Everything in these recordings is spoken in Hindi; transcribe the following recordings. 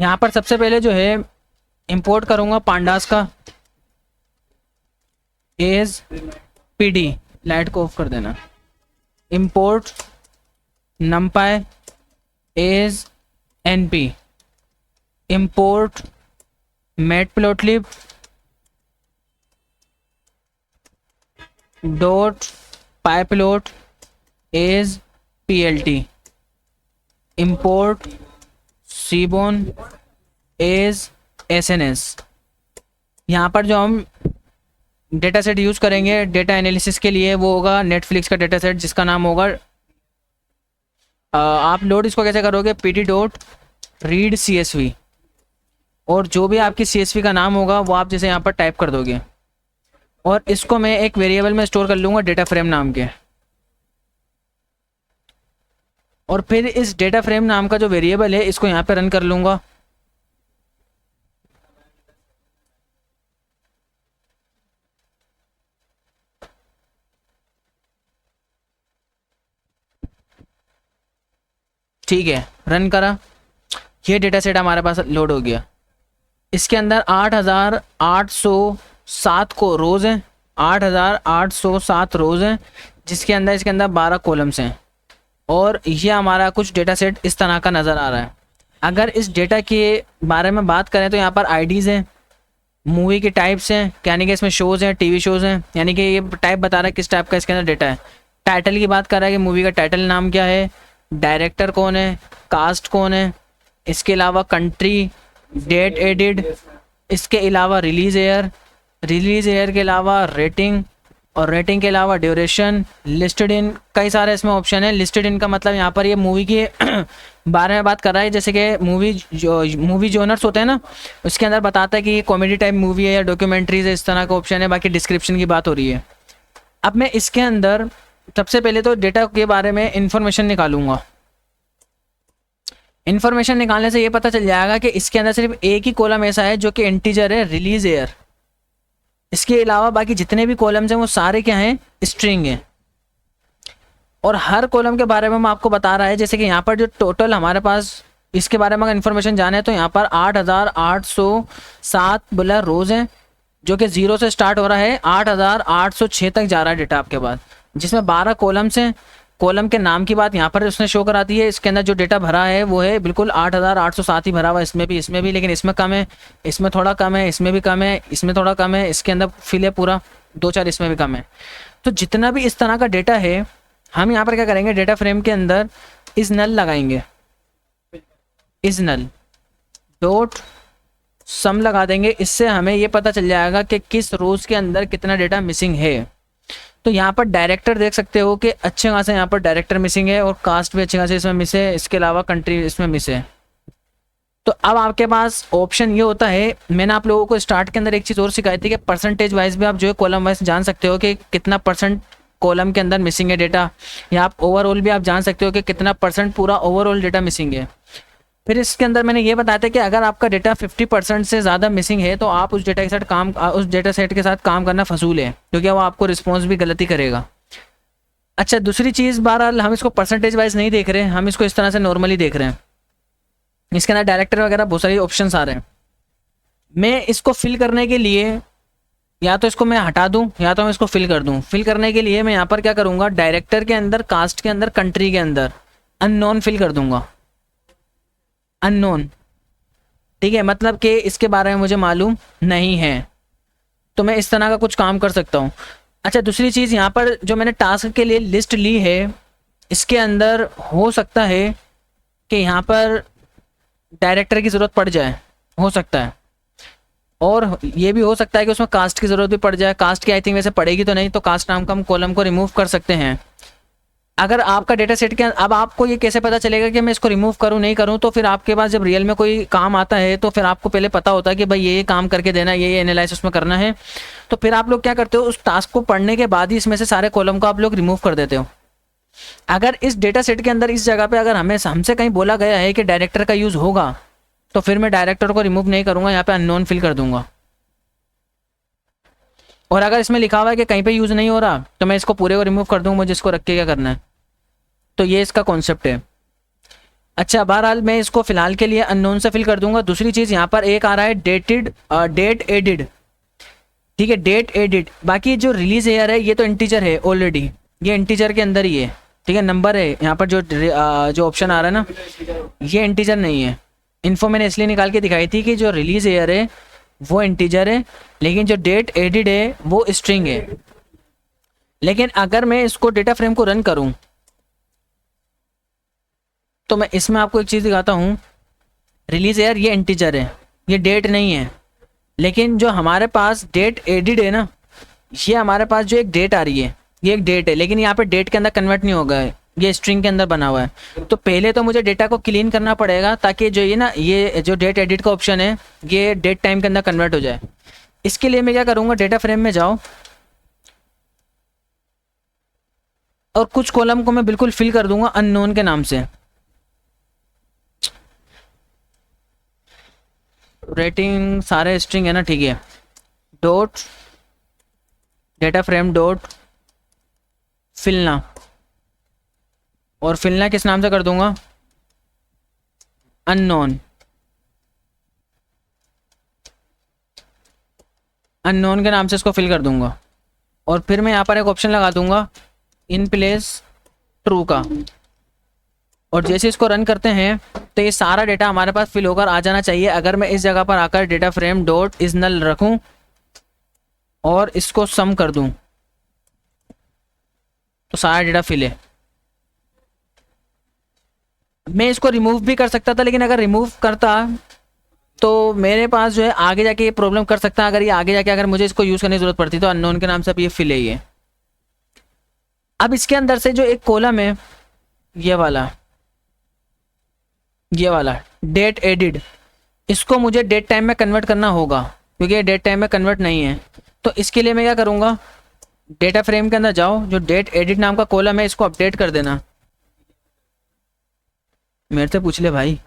यहाँ पर सबसे पहले जो है इंपोर्ट करूँगा पांडास का एज पीडी, लाइट को ऑफ कर देना। Import numpy as np, import matplotlib dot pyplot as plt, import seaborn as sns। यहाँ पर जो हम डेटा सेट यूज़ करेंगे डेटा एनालिसिस के लिए वो होगा नेटफ्लिक्स का डेटा सेट जिसका नाम होगा आप लोड इसको कैसे करोगे, pd डॉट रीड csv, और जो भी आपकी csv का नाम होगा वो आप जैसे यहाँ पर टाइप कर दोगे, और इसको मैं एक वेरिएबल में स्टोर कर लूँगा डेटा फ्रेम नाम के। और फिर इस डेटा फ्रेम नाम का जो वेरिएबल है इसको यहाँ पे रन कर लूँगा। ठीक है, रन करा, ये डेटा सेट हमारे पास लोड हो गया। इसके अंदर 8807 को रोज़ हैं, 8807 रोज़ हैं, जिसके अंदर इसके अंदर 12 कॉलम्स हैं, और ये हमारा कुछ डेटा सेट इस तरह का नज़र आ रहा है। अगर इस डेटा के बारे में बात करें तो यहाँ पर आईडीज़ हैं, मूवी के टाइप्स हैं, यानी कि इसमें शोज़ हैं, टीवी शोज़ हैं, यानी कि ये टाइप बता रहा है किस टाइप का इसके अंदर डेटा है। टाइटल की बात कर रहा है कि मूवी का टाइटल नाम क्या है, डायरेक्टर कौन है, कास्ट कौन है, इसके अलावा कंट्री, डेट एडिड, इसके अलावा रिलीज़ ईयर के अलावा रेटिंग, और रेटिंग के अलावा ड्यूरेशन, लिस्टेड इन, कई सारे इसमें ऑप्शन है। लिस्टेड इन का मतलब यहाँ पर ये मूवी के बारे में बात कर रहा है, जैसे कि मूवी जोनर्स होते हैं ना, उसके अंदर बताता है कि ये कॉमेडी टाइप मूवी है या डॉक्यूमेंट्रीज है, इस तरह का ऑप्शन है। बाकी डिस्क्रिप्शन की बात हो रही है। अब मैं इसके अंदर सबसे पहले तो डेटा के बारे में इंफॉर्मेशन निकालूंगा। इंफॉर्मेशन निकालने से ये पता चल जाएगा कि इसके अंदर सिर्फ एक ही कॉलम ऐसा है जो कि इंटीजर है, रिलीज ईयर। इसके अलावा बाकी जितने भी कॉलम्स हैं वो सारे क्या हैं, स्ट्रिंग हैं। और हर कॉलम के बारे में मैं आपको बता रहा है, जैसे कि यहाँ पर जो टोटल हमारे पास इसके बारे में अगर इन्फॉर्मेशन जाने है तो यहाँ पर 8807 बोला रोज़ हैं, जो कि 0 से स्टार्ट हो रहा है, 8806 तक जा रहा है डेटा आपके पास, जिसमें 12 कॉलम्स हैं। कॉलम के नाम की बात यहाँ पर उसने शो कराती है। इसके अंदर जो डेटा भरा है वो है बिल्कुल 8807 ही भरा हुआ, इसमें भी, लेकिन इसमें कम है, इसमें थोड़ा कम है, इसमें भी कम है, इसमें थोड़ा कम है, इसके अंदर फिल है पूरा 2-4, इसमें भी कम है। तो जितना भी इस तरह का डेटा है, हम यहाँ पर क्या करेंगे, डेटा फ्रेम के अंदर इस नल लगाएंगे, इस नल डॉट सम लगा देंगे। इससे हमें ये पता चल जाएगा कि किस रोज़ के अंदर कितना डेटा मिसिंग है। तो यहाँ पर डायरेक्टर देख सकते हो कि अच्छे खासे यहाँ पर डायरेक्टर मिसिंग है, और कास्ट भी अच्छे खासे इसमें मिस है, इसके अलावा कंट्री इसमें मिस है। तो अब आपके पास ऑप्शन ये होता है, मैंने आप लोगों को स्टार्ट के अंदर एक चीज़ और सिखाई थी कि परसेंटेज वाइज भी आप जो है कॉलम वाइज जान सकते हो कि कितना परसेंट कॉलम के अंदर मिसिंग है डेटा, या आप ओवरऑल भी आप जान सकते हो कि कितना परसेंट पूरा ओवरऑल डेटा मिसिंग है। फिर इसके अंदर मैंने ये बताया था कि अगर आपका डेटा 50% से ज़्यादा मिसिंग है तो आप उस डेटा के साथ उस डेटा सेट के साथ काम करना फजूल है, क्योंकि वो आपको रिस्पॉन्स भी गलती करेगा। अच्छा, दूसरी चीज़, बहरहाल हम इसको परसेंटेज वाइज नहीं देख रहे हैं, हम इसको इस तरह से नॉर्मली देख रहे हैं। इसके अंदर डायरेक्टर वगैरह बहुत सारे ऑप्शन आ रहे हैं। मैं इसको फिल करने के लिए या तो इसको मैं हटा दूं या तो मैं इसको फिल कर दूं। फिल करने के लिए मैं यहाँ पर क्या करूँगा, डायरेक्टर के अंदर, कास्ट के अंदर, कंट्री के अंदर अननोन फिल कर दूंगा, अननोन। ठीक है, मतलब कि इसके बारे में मुझे मालूम नहीं है, तो मैं इस तरह का कुछ काम कर सकता हूँ। अच्छा, दूसरी चीज़, यहाँ पर जो मैंने टास्क के लिए लिस्ट ली है, इसके अंदर हो सकता है कि यहाँ पर डायरेक्टर की ज़रूरत पड़ जाए, हो सकता है, और ये भी हो सकता है कि उसमें कास्ट की ज़रूरत भी पड़ जाए। कास्ट की आई थिंक वैसे पड़ेगी तो नहीं, तो कास्ट नाम का हम कॉलम को रिमूव कर सकते हैं। अगर आपका डेटा सेट के, अब आपको ये कैसे पता चलेगा कि मैं इसको रिमूव करूं नहीं करूं, तो फिर आपके पास जब रियल में कोई काम आता है तो फिर आपको पहले पता होता है कि भाई ये काम करके देना, ये एनालिसिस में करना है। तो फिर आप लोग क्या करते हो, उस टास्क को पढ़ने के बाद ही इसमें से सारे कॉलम को आप लोग रिमूव कर देते हो। अगर इस डेटा सेट के अंदर इस जगह पे अगर हमसे कहीं बोला गया है कि डायरेक्टर का यूज़ होगा, तो फिर मैं डायरेक्टर को रिमूव नहीं करूँगा, यहाँ पे अननोन फिल कर दूंगा। और अगर इसमें लिखा हुआ है कि कहीं पे यूज़ नहीं हो रहा तो मैं इसको पूरे को रिमूव कर दूँगा, मुझे इसको रख के क्या करना है। तो ये इसका कॉन्सेप्ट है। अच्छा, बहरहाल मैं इसको फिलहाल के लिए अननोन से फिल कर दूंगा। दूसरी चीज़ यहाँ पर एक आ रहा है डेट एडिड, ठीक है, डेट एडिट। बाकी जो रिलीज ईयर है ये तो इंटीजर है ऑलरेडी, ये इंटीजर के अंदर ही है, ठीक है, नंबर है यहाँ पर जो ऑप्शन आ रहा है ना, ये इंटीजर नहीं है। इन्फो मैंने इसलिए निकाल के दिखाई थी कि जो रिलीज ईयर है वो इंटीजर है, लेकिन जो डेट एडिड है वो स्ट्रिंग है। लेकिन अगर मैं इसको डेटा फ्रेम को रन करूं तो मैं इसमें आपको एक चीज़ दिखाता हूँ। रिलीज ईयर ये इंटीजर है, ये डेट नहीं है, लेकिन जो हमारे पास डेट एडिड है ना, ये हमारे पास जो एक डेट आ रही है ये एक डेट है, लेकिन यहाँ पे डेट के अंदर कन्वर्ट नहीं होगा, ये स्ट्रिंग के अंदर बना हुआ है। तो पहले तो मुझे डेटा को क्लीन करना पड़ेगा ताकि जो ये ना, ये जो डेट एडिट का ऑप्शन है ये डेट टाइम के अंदर कन्वर्ट हो जाए। इसके लिए मैं क्या करूँगा, डेटा फ्रेम में जाओ और कुछ कॉलम को मैं बिल्कुल फिल कर दूंगा अननोन के नाम से। रेटिंग सारे स्ट्रिंग है ना, ठीक है, डॉट डेटा फ्रेम डॉट फिलना, और फिलना किस नाम से कर दूंगा, अननोन। अननोन के नाम से इसको फिल कर दूंगा, और फिर मैं यहाँ पर एक ऑप्शन लगा दूंगा इन प्लेस ट्रू का, और जैसे इसको रन करते हैं तो ये सारा डेटा हमारे पास फिल होकर आ जाना चाहिए। अगर मैं इस जगह पर आकर data frame dot is null रखूं और इसको सम कर दूं तो सारा डेटा फिल है। मैं इसको रिमूव भी कर सकता था, लेकिन अगर रिमूव करता तो मेरे पास जो है आगे जाके ये प्रॉब्लम कर सकता है। अगर ये आगे जाके अगर मुझे इसको यूज़ करने की ज़रूरत पड़ती तो अननोन के नाम से अब ये फिल है ये। अब इसके अंदर से जो एक कॉलम है ये वाला डेट एडिड, इसको मुझे डेट टाइम में कन्वर्ट करना होगा क्योंकि ये डेट टाइम में कन्वर्ट नहीं है। तो इसके लिए मैं क्या करूँगा, डेटा फ्रेम के अंदर जाओ, जो डेट एडिट नाम का कॉलम है इसको अपडेट कर देना। मेरे से पूछ ले भाई।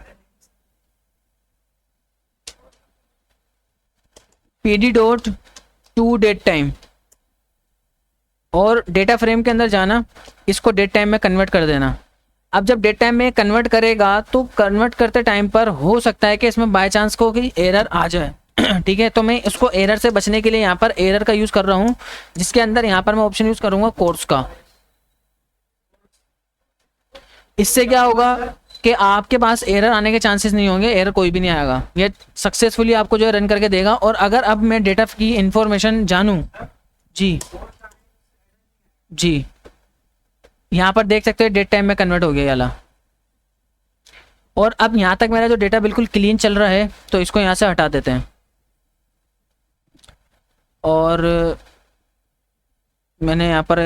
pd dot to date time, और डेटा फ्रेम के अंदर जाना, इसको डेट टाइम में कन्वर्ट कर देना। अब जब डेट टाइम में कन्वर्ट करेगा तो कन्वर्ट करते टाइम पर हो सकता है कि इसमें बाय चांस को कि एरर आ जाए ठीक है, तो मैं इसको एरर से बचने के लिए यहाँ पर एरर का यूज़ कर रहा हूँ, जिसके अंदर यहाँ पर मैं ऑप्शन यूज़ करूँगा कोर्स का। इससे क्या होगा कि आपके पास एरर आने के चांसेस नहीं होंगे, एरर कोई भी नहीं आएगा, ये सक्सेसफुली आपको जो है रन करके देगा। और अगर अब मैं डेटा की इंफॉर्मेशन जानूँ, जी जी, यहाँ पर देख सकते हो डेट टाइम में कन्वर्ट हो गया वाला। और अब यहाँ तक मेरा जो डेटा बिल्कुल क्लीन चल रहा है, तो इसको यहाँ से हटा देते हैं। और मैंने यहाँ पर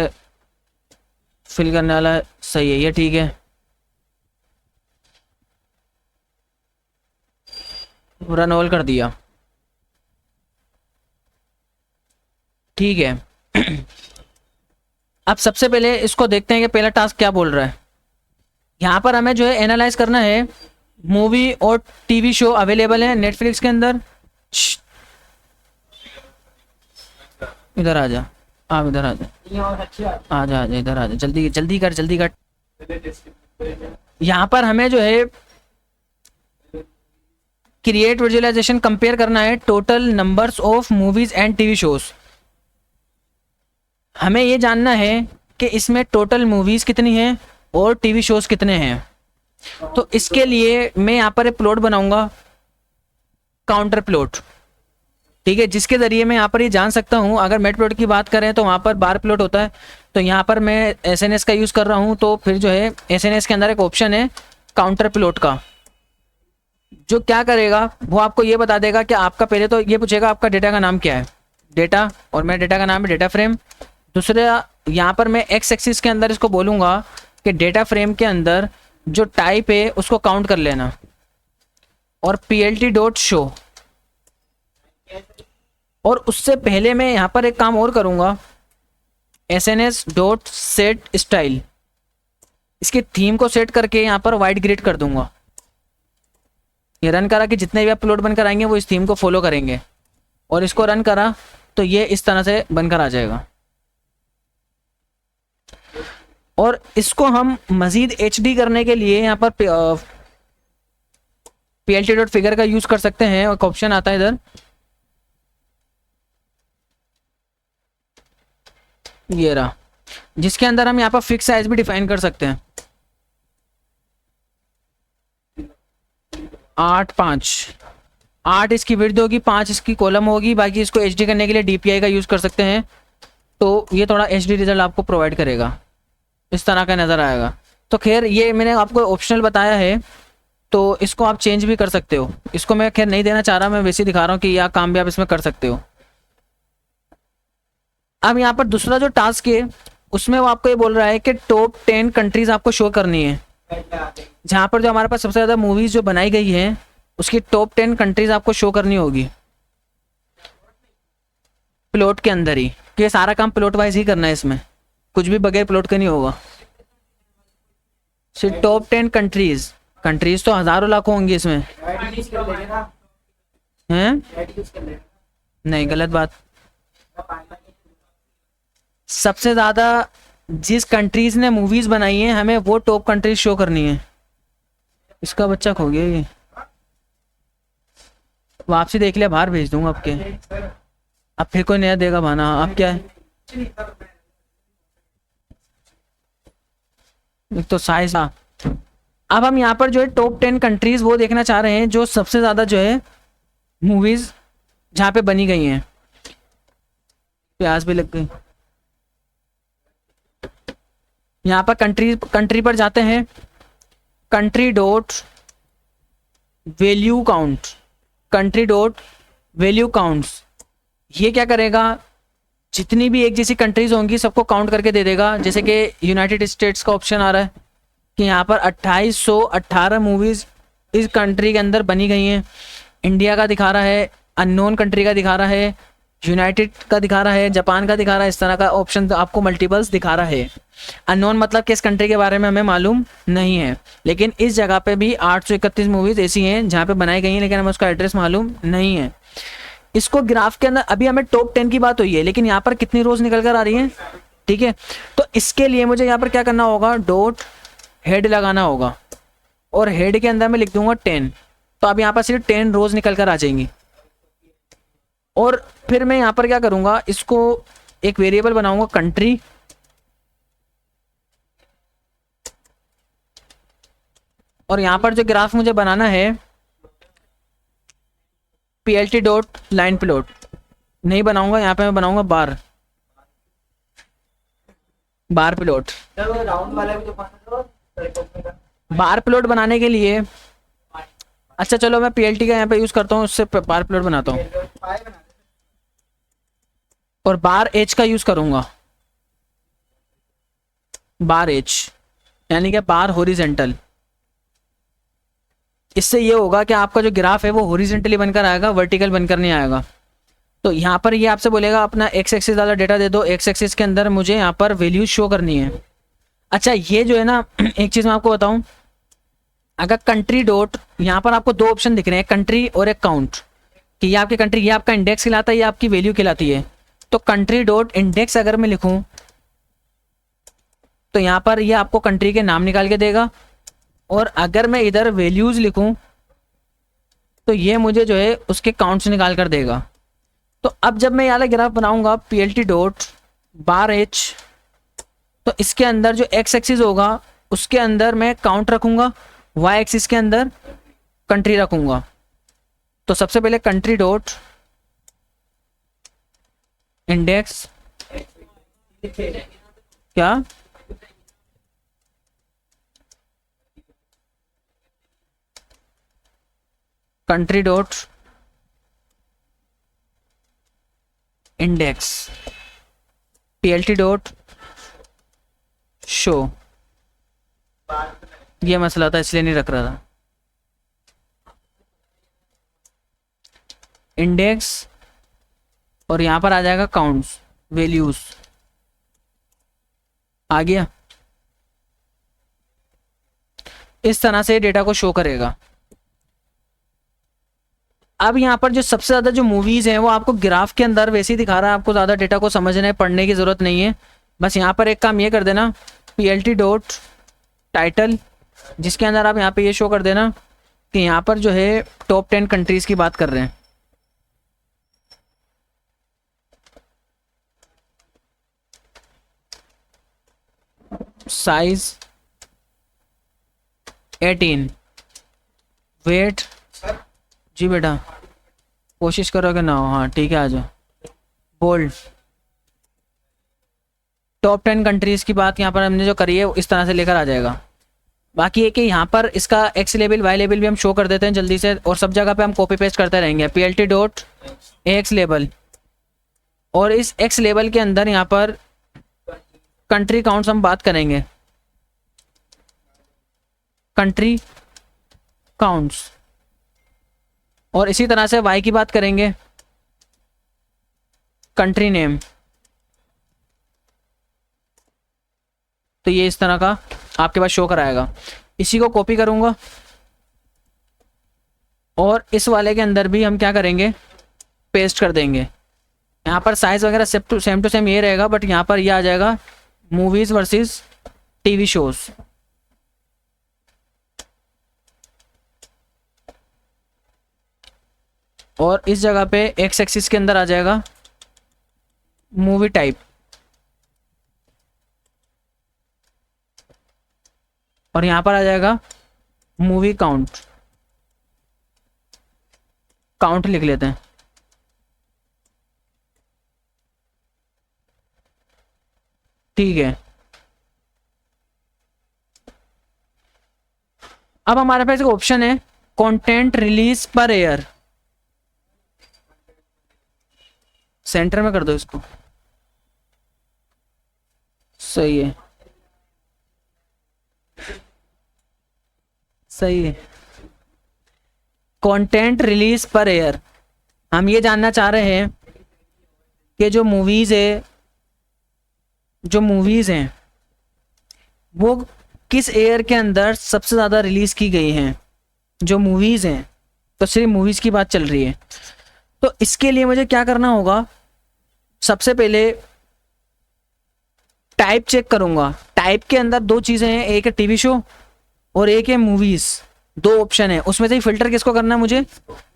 फिल करने वाला सही है ये, ठीक है, रन ऑल कर दिया, ठीक है। अब सबसे पहले इसको देखते हैं कि पहला टास्क क्या बोल रहा है। यहाँ पर हमें जो है एनालाइज करना है मूवी और टीवी शो अवेलेबल है नेटफ्लिक्स के अंदर। इधर आ जा, आप इधर आ जा, आ जा इधर आ जा, जल्दी जल्दी कर, जल्दी कर। यहाँ पर हमें जो है क्रिएट विजुअलाइजेशन कंपेयर करना है total numbers of movies and TV shows. हमें ये जानना है कि इसमें टोटल मूवीज कितनी हैं और टीवी शोज कितने हैं। तो इसके लिए मैं यहाँ पर एक प्लॉट बनाऊंगा, काउंटर प्लॉट, ठीक है, जिसके जरिए मैं यहाँ पर ये जान सकता हूँ। अगर मेट प्लॉट की बात करें तो वहाँ पर बार प्लॉट होता है, तो यहाँ पर मैं एसएनएस का यूज़ कर रहा हूँ। तो फिर जो है एसएनएस के अंदर एक ऑप्शन है काउंटर प्लॉट का, जो क्या करेगा वो आपको ये बता देगा कि आपका, पहले तो ये पूछेगा आपका डेटा का नाम क्या है, डेटा, और मेरे डेटा का नाम है डेटा फ्रेम। दूसरा यहाँ पर मैं एक्स एक्सिस के अंदर इसको बोलूँगा कि डेटा फ्रेम के अंदर जो टाइप है उसको काउंट कर लेना, और plt डॉट शो। और उससे पहले मैं यहाँ पर एक काम और करूँगा, sns डॉट सेट स्टाइल, इसकी थीम को सेट करके यहाँ पर वाइट ग्रिड कर दूंगा। ये रन करा कि जितने भी आप प्लॉट बनकर आएंगे वो इस थीम को फॉलो करेंगे, और इसको रन करा तो ये इस तरह से बनकर आ जाएगा। और इसको हम मज़ीद HD करने के लिए यहाँ पर PLT डॉट फिगर का यूज कर सकते हैं, एक ऑप्शन आता है इधर, ये रहा, जिसके अंदर हम यहाँ पर फिक्स साइज भी डिफाइन कर सकते हैं। 8 इसकी विड्थ होगी, 5 इसकी कॉलम होगी। बाकी इसको HD करने के लिए DPI का यूज कर सकते हैं, तो ये थोड़ा HD रिजल्ट आपको प्रोवाइड करेगा, इस तरह का नज़र आएगा। तो खैर ये मैंने आपको ऑप्शनल बताया है, तो इसको आप चेंज भी कर सकते हो। इसको मैं खैर नहीं देना चाह रहा, मैं वैसे ही दिखा रहा हूँ कि यह काम भी आप इसमें कर सकते हो। अब यहाँ पर दूसरा जो टास्क है उसमें वो आपको ये बोल रहा है कि टॉप 10 कंट्रीज आपको शो करनी है, जहाँ पर जो हमारे पास सबसे ज़्यादा मूवीज जो बनाई गई हैं उसकी टॉप 10 कंट्रीज आपको शो करनी होगी प्लॉट के अंदर ही, कि ये सारा काम प्लॉट वाइज ही करना है, इसमें कुछ भी बगैर प्लॉट का नहीं होगा। सिर्फ टॉप 10 कंट्रीज, कंट्रीज तो हजारों लाखों होंगी इसमें हैं। नहीं, गलत बात। सबसे ज्यादा जिस कंट्रीज ने मूवीज बनाई हैं हमें वो टॉप कंट्रीज शो करनी है। इसका बच्चा खो गया, ये वापसी देख लिया, बाहर भेज दूंगा आपके। अब फिर कोई नया देगा बहाना। अब क्या है, एक तो साइज। अब हम यहाँ पर जो है टॉप 10 कंट्रीज वो देखना चाह रहे हैं जो सबसे ज्यादा जो है मूवीज जहाँ पे बनी गई हैं। प्याज भी लग गई। यहाँ पर कंट्री पर जाते हैं, country dot value count, country dot value counts. ये क्या करेगा, जितनी भी एक जैसी कंट्रीज होंगी सबको काउंट करके दे देगा। जैसे कि यूनाइटेड स्टेट्स का ऑप्शन आ रहा है कि यहाँ पर 2818 मूवीज इस कंट्री के अंदर बनी गई हैं। इंडिया का दिखा रहा है, अननोन कंट्री का दिखा रहा है, यूनाइटेड का दिखा रहा है, जापान का दिखा रहा है। इस तरह का ऑप्शन आपको मल्टीपल्स दिखा रहा है। अननोन मतलब कि इस कंट्री के बारे में हमें मालूम नहीं है, लेकिन इस जगह पे भी 831 मूवीज ऐसी हैं जहाँ पे बनाई गई हैं, लेकिन हमें उसका एड्रेस मालूम नहीं है। इसको ग्राफ के अंदर अभी हमें टॉप 10 की बात हुई है, लेकिन यहाँ पर कितनी रोज निकल कर आ रही है, ठीक है। तो इसके लिए मुझे यहाँ पर क्या करना होगा, डॉट हेड लगाना होगा, और हेड के अंदर मैं लिख दूंगा 10। तो अब यहाँ पर सिर्फ 10 रोज निकल कर आ जाएंगी। और फिर मैं यहाँ पर क्या करूंगा, इसको एक वेरिएबल बनाऊंगा कंट्री, और यहाँ पर जो ग्राफ मुझे बनाना है PLT डॉट लाइन प्लॉट नहीं बनाऊंगा, यहाँ पे मैं बनाऊंगा बार प्लॉट। बार प्लॉट बनाने के लिए, अच्छा चलो मैं PLT का यहाँ पे यूज करता हूँ, उससे बार प्लॉट बनाता हूँ, और बार एच का यूज करूंगा, बार एच यानी कि बार हॉरिजेंटल। इससे ये होगा कि आपका जो ग्राफ है वो हॉरिजेंटली बनकर आएगा, वर्टिकल बनकर नहीं आएगा। तो यहाँ पर ये आपसे बोलेगा अपना एक्स एक्सिस वाला डेटा दे दो, एक्स एक्सिस के अंदर मुझे यहाँ पर वैल्यूज शो करनी है। अच्छा ये जो है ना, एक चीज़ मैं आपको बताऊँ, अगर कंट्री डॉट, यहाँ पर आपको दो ऑप्शन दिख रहे हैं, कंट्री और एक काउंट, कि ये आपकी कंट्री, ये आपका इंडेक्स खिलाता है, ये आपकी वैल्यू खिलाती है। तो कंट्री डॉट इंडेक्स अगर मैं लिखूँ तो यहाँ पर ये आपको कंट्री के नाम निकाल के देगा, और अगर मैं इधर वैल्यूज लिखूं तो ये मुझे जो है उसके काउंट्स निकाल कर देगा। तो अब जब मैं यहाँ ग्राफ बनाऊंगा PLT डॉट बार एच, तो इसके अंदर जो एक्स एक्सिस होगा उसके अंदर मैं काउंट रखूंगा, वाई एक्सिस के अंदर कंट्री रखूंगा। तो सबसे पहले कंट्री डॉट इंडेक्स, क्या country dot index PLT dot show. ये मसला था इसलिए नहीं रख रहा था। इंडेक्स और यहां पर आ जाएगा काउंट्स, वैल्यूज आ गया। इस तरह से डेटा को शो करेगा। अब यहाँ पर जो सबसे ज़्यादा जो मूवीज़ हैं वो आपको ग्राफ के अंदर वैसे ही दिखा रहा है, आपको ज़्यादा डेटा को समझने पढ़ने की ज़रूरत नहीं है। बस यहाँ पर एक काम ये कर देना, PLT डॉट टाइटल, जिसके अंदर आप यहाँ पे ये शो कर देना कि यहाँ पर जो है टॉप 10 कंट्रीज की बात कर रहे हैं। साइज 18। वेट, जी बेटा कोशिश करोगे ना हो, हाँ ठीक है आ जाओ। बोल्ड, टॉप 10 कंट्रीज की बात यहाँ पर हमने जो करी है इस तरह से लेकर आ जाएगा। बाकी है कि यहाँ पर इसका एक्स लेबल वाई लेबल भी हम शो कर देते हैं जल्दी से, और सब जगह पे हम कॉपी पेस्ट करते रहेंगे। PLT डॉट एक्स लेबल, और इस एक्स लेबल के अंदर यहाँ पर कंट्री काउंट्स हम बात करेंगे, कंट्री काउंट्स, और इसी तरह से वाई की बात करेंगे, कंट्री नेम। तो ये इस तरह का आपके पास शो कराएगा। इसी को कॉपी करूंगा और इस वाले के अंदर भी हम क्या करेंगे, पेस्ट कर देंगे। यहाँ पर साइज वगैरह सेम टू सेम ये रहेगा, बट यहाँ पर ये आ जाएगा मूवीज वर्सेस टीवी शोज। और इस जगह पे एक्स एक्सिस के अंदर आ जाएगा मूवी टाइप, और यहाँ पर आ जाएगा मूवी काउंट। काउंट लिख लेते हैं। ठीक है, अब हमारे पास एक ऑप्शन है content release per year. Centre में कर दो इसको, सही है सही है। कंटेंट रिलीज पर ईयर, हम ये जानना चाह रहे हैं कि जो मूवीज हैं वो किस ईयर के अंदर सबसे ज़्यादा रिलीज की गई हैं। जो मूवीज हैं, तो सिर्फ मूवीज की बात चल रही है। तो इसके लिए मुझे क्या करना होगा, सबसे पहले टाइप चेक करूंगा। टाइप के अंदर दो चीज़ें हैं, एक है टीवी शो और एक है मूवीज। दो ऑप्शन है, उसमें से ही फिल्टर किसको करना है मुझे,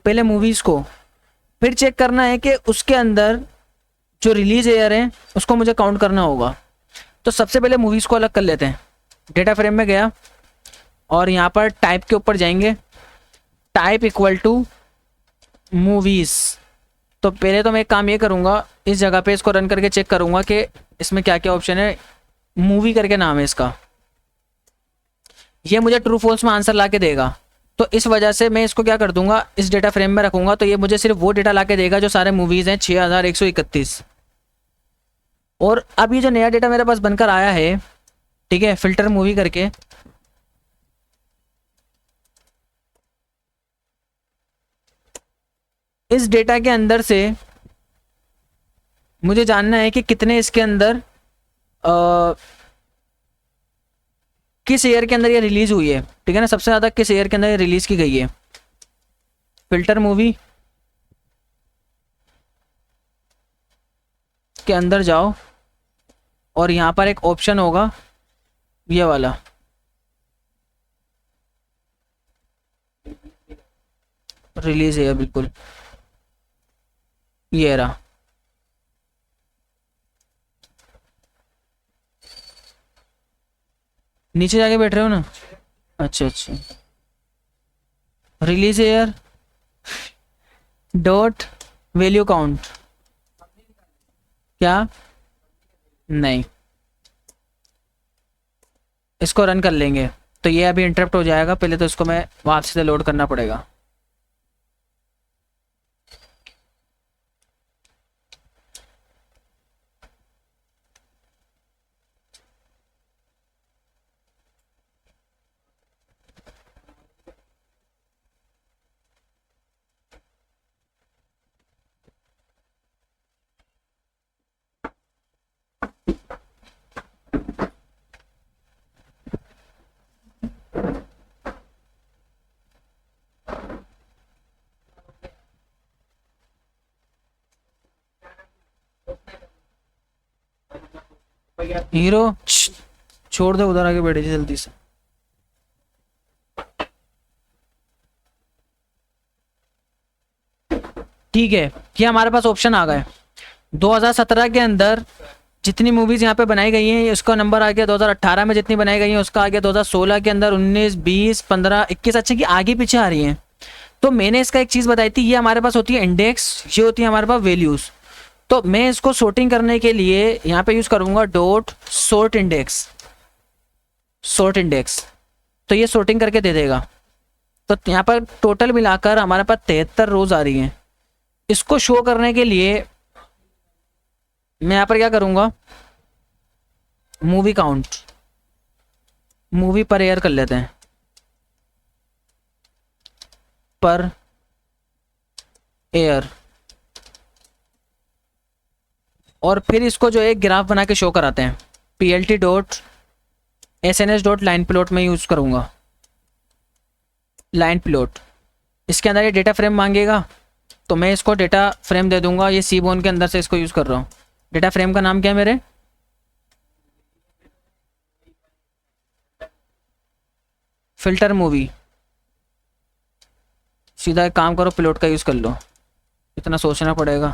पहले मूवीज को। फिर चेक करना है कि उसके अंदर जो रिलीज ईयर है उसको मुझे काउंट करना होगा। तो सबसे पहले मूवीज को अलग कर लेते हैं। डेटा फ्रेम में गया और यहाँ पर टाइप के ऊपर जाएंगे, टाइप इक्वल टू मूवीज। तो पहले तो मैं एक काम ये करूँगा, इस जगह पे इसको रन करके चेक करूँगा कि इसमें क्या क्या ऑप्शन है। मूवी करके नाम है इसका, ये मुझे ट्रू फॉल्स में आंसर ला के देगा। तो इस वजह से मैं इसको क्या कर दूंगा, इस डेटा फ्रेम में रखूंगा, तो ये मुझे सिर्फ वो डेटा ला के देगा जो सारे मूवीज़ हैं 6131। और अब ये जो नया डेटा मेरे पास बनकर आया है, ठीक है, फिल्टर मूवी करके, इस डेटा के अंदर से मुझे जानना है कि कितने इसके अंदर किस ईयर के अंदर ये रिलीज हुई है। ठीक है ना, सबसे ज़्यादा किस ईयर के अंदर ये रिलीज की गई है। फिल्टर मूवी के अंदर जाओ और यहाँ पर एक ऑप्शन होगा ये वाला, रिलीज है बिल्कुल, ये रहा। नीचे जाके बैठ रहे हो ना, अच्छा अच्छा। Release year dot value count, क्या नहीं, इसको रन कर लेंगे तो ये अभी इंटरप्ट हो जाएगा। पहले तो इसको मैं वापस से लोड करना पड़ेगा। हीरो छोड़ दो, उधर आके बैठे जल्दी से। ठीक है, ये हमारे पास ऑप्शन आ गए। 2017 के अंदर जितनी मूवीज़ यहाँ पे बनाई गई हैं उसका नंबर आ गया, 2018 में जितनी बनाई गई हैं उसका आ गया, 2016 के अंदर 19, 20, 15, 21, अच्छा कि आगे पीछे आ रही हैं। तो मैंने इसका एक चीज़ बताई थी, ये हमारे पास होती है इंडेक्स, ये होती है हमारे पास वैल्यूज़। तो मैं इसको sorting करने के लिए यहाँ पे यूज़ करूँगा dot sort index, sort index, तो ये sorting करके दे देगा। तो यहाँ पर टोटल मिलाकर हमारे पास 73 रोज आ रही हैं। इसको शो करने के लिए मैं यहाँ पर क्या करूँगा, मूवी काउंट, मूवी पर एयर कर लेते हैं, पर एयर, और फिर इसको जो एक ग्राफ बना के शो कराते हैं। plt dot sns dot line plot में यूज़ करूँगा, लाइन प्लॉट। इसके अंदर ये डेटा फ्रेम मांगेगा, तो मैं इसको डेटा फ्रेम दे दूंगा, ये सी बोन के अंदर से इसको यूज़ कर रहा हूँ। डेटा फ्रेम का नाम क्या है मेरे, फिल्टर मूवी। सीधा एक काम करो, प्लॉट का यूज़ कर लो, इतना सोचना पड़ेगा।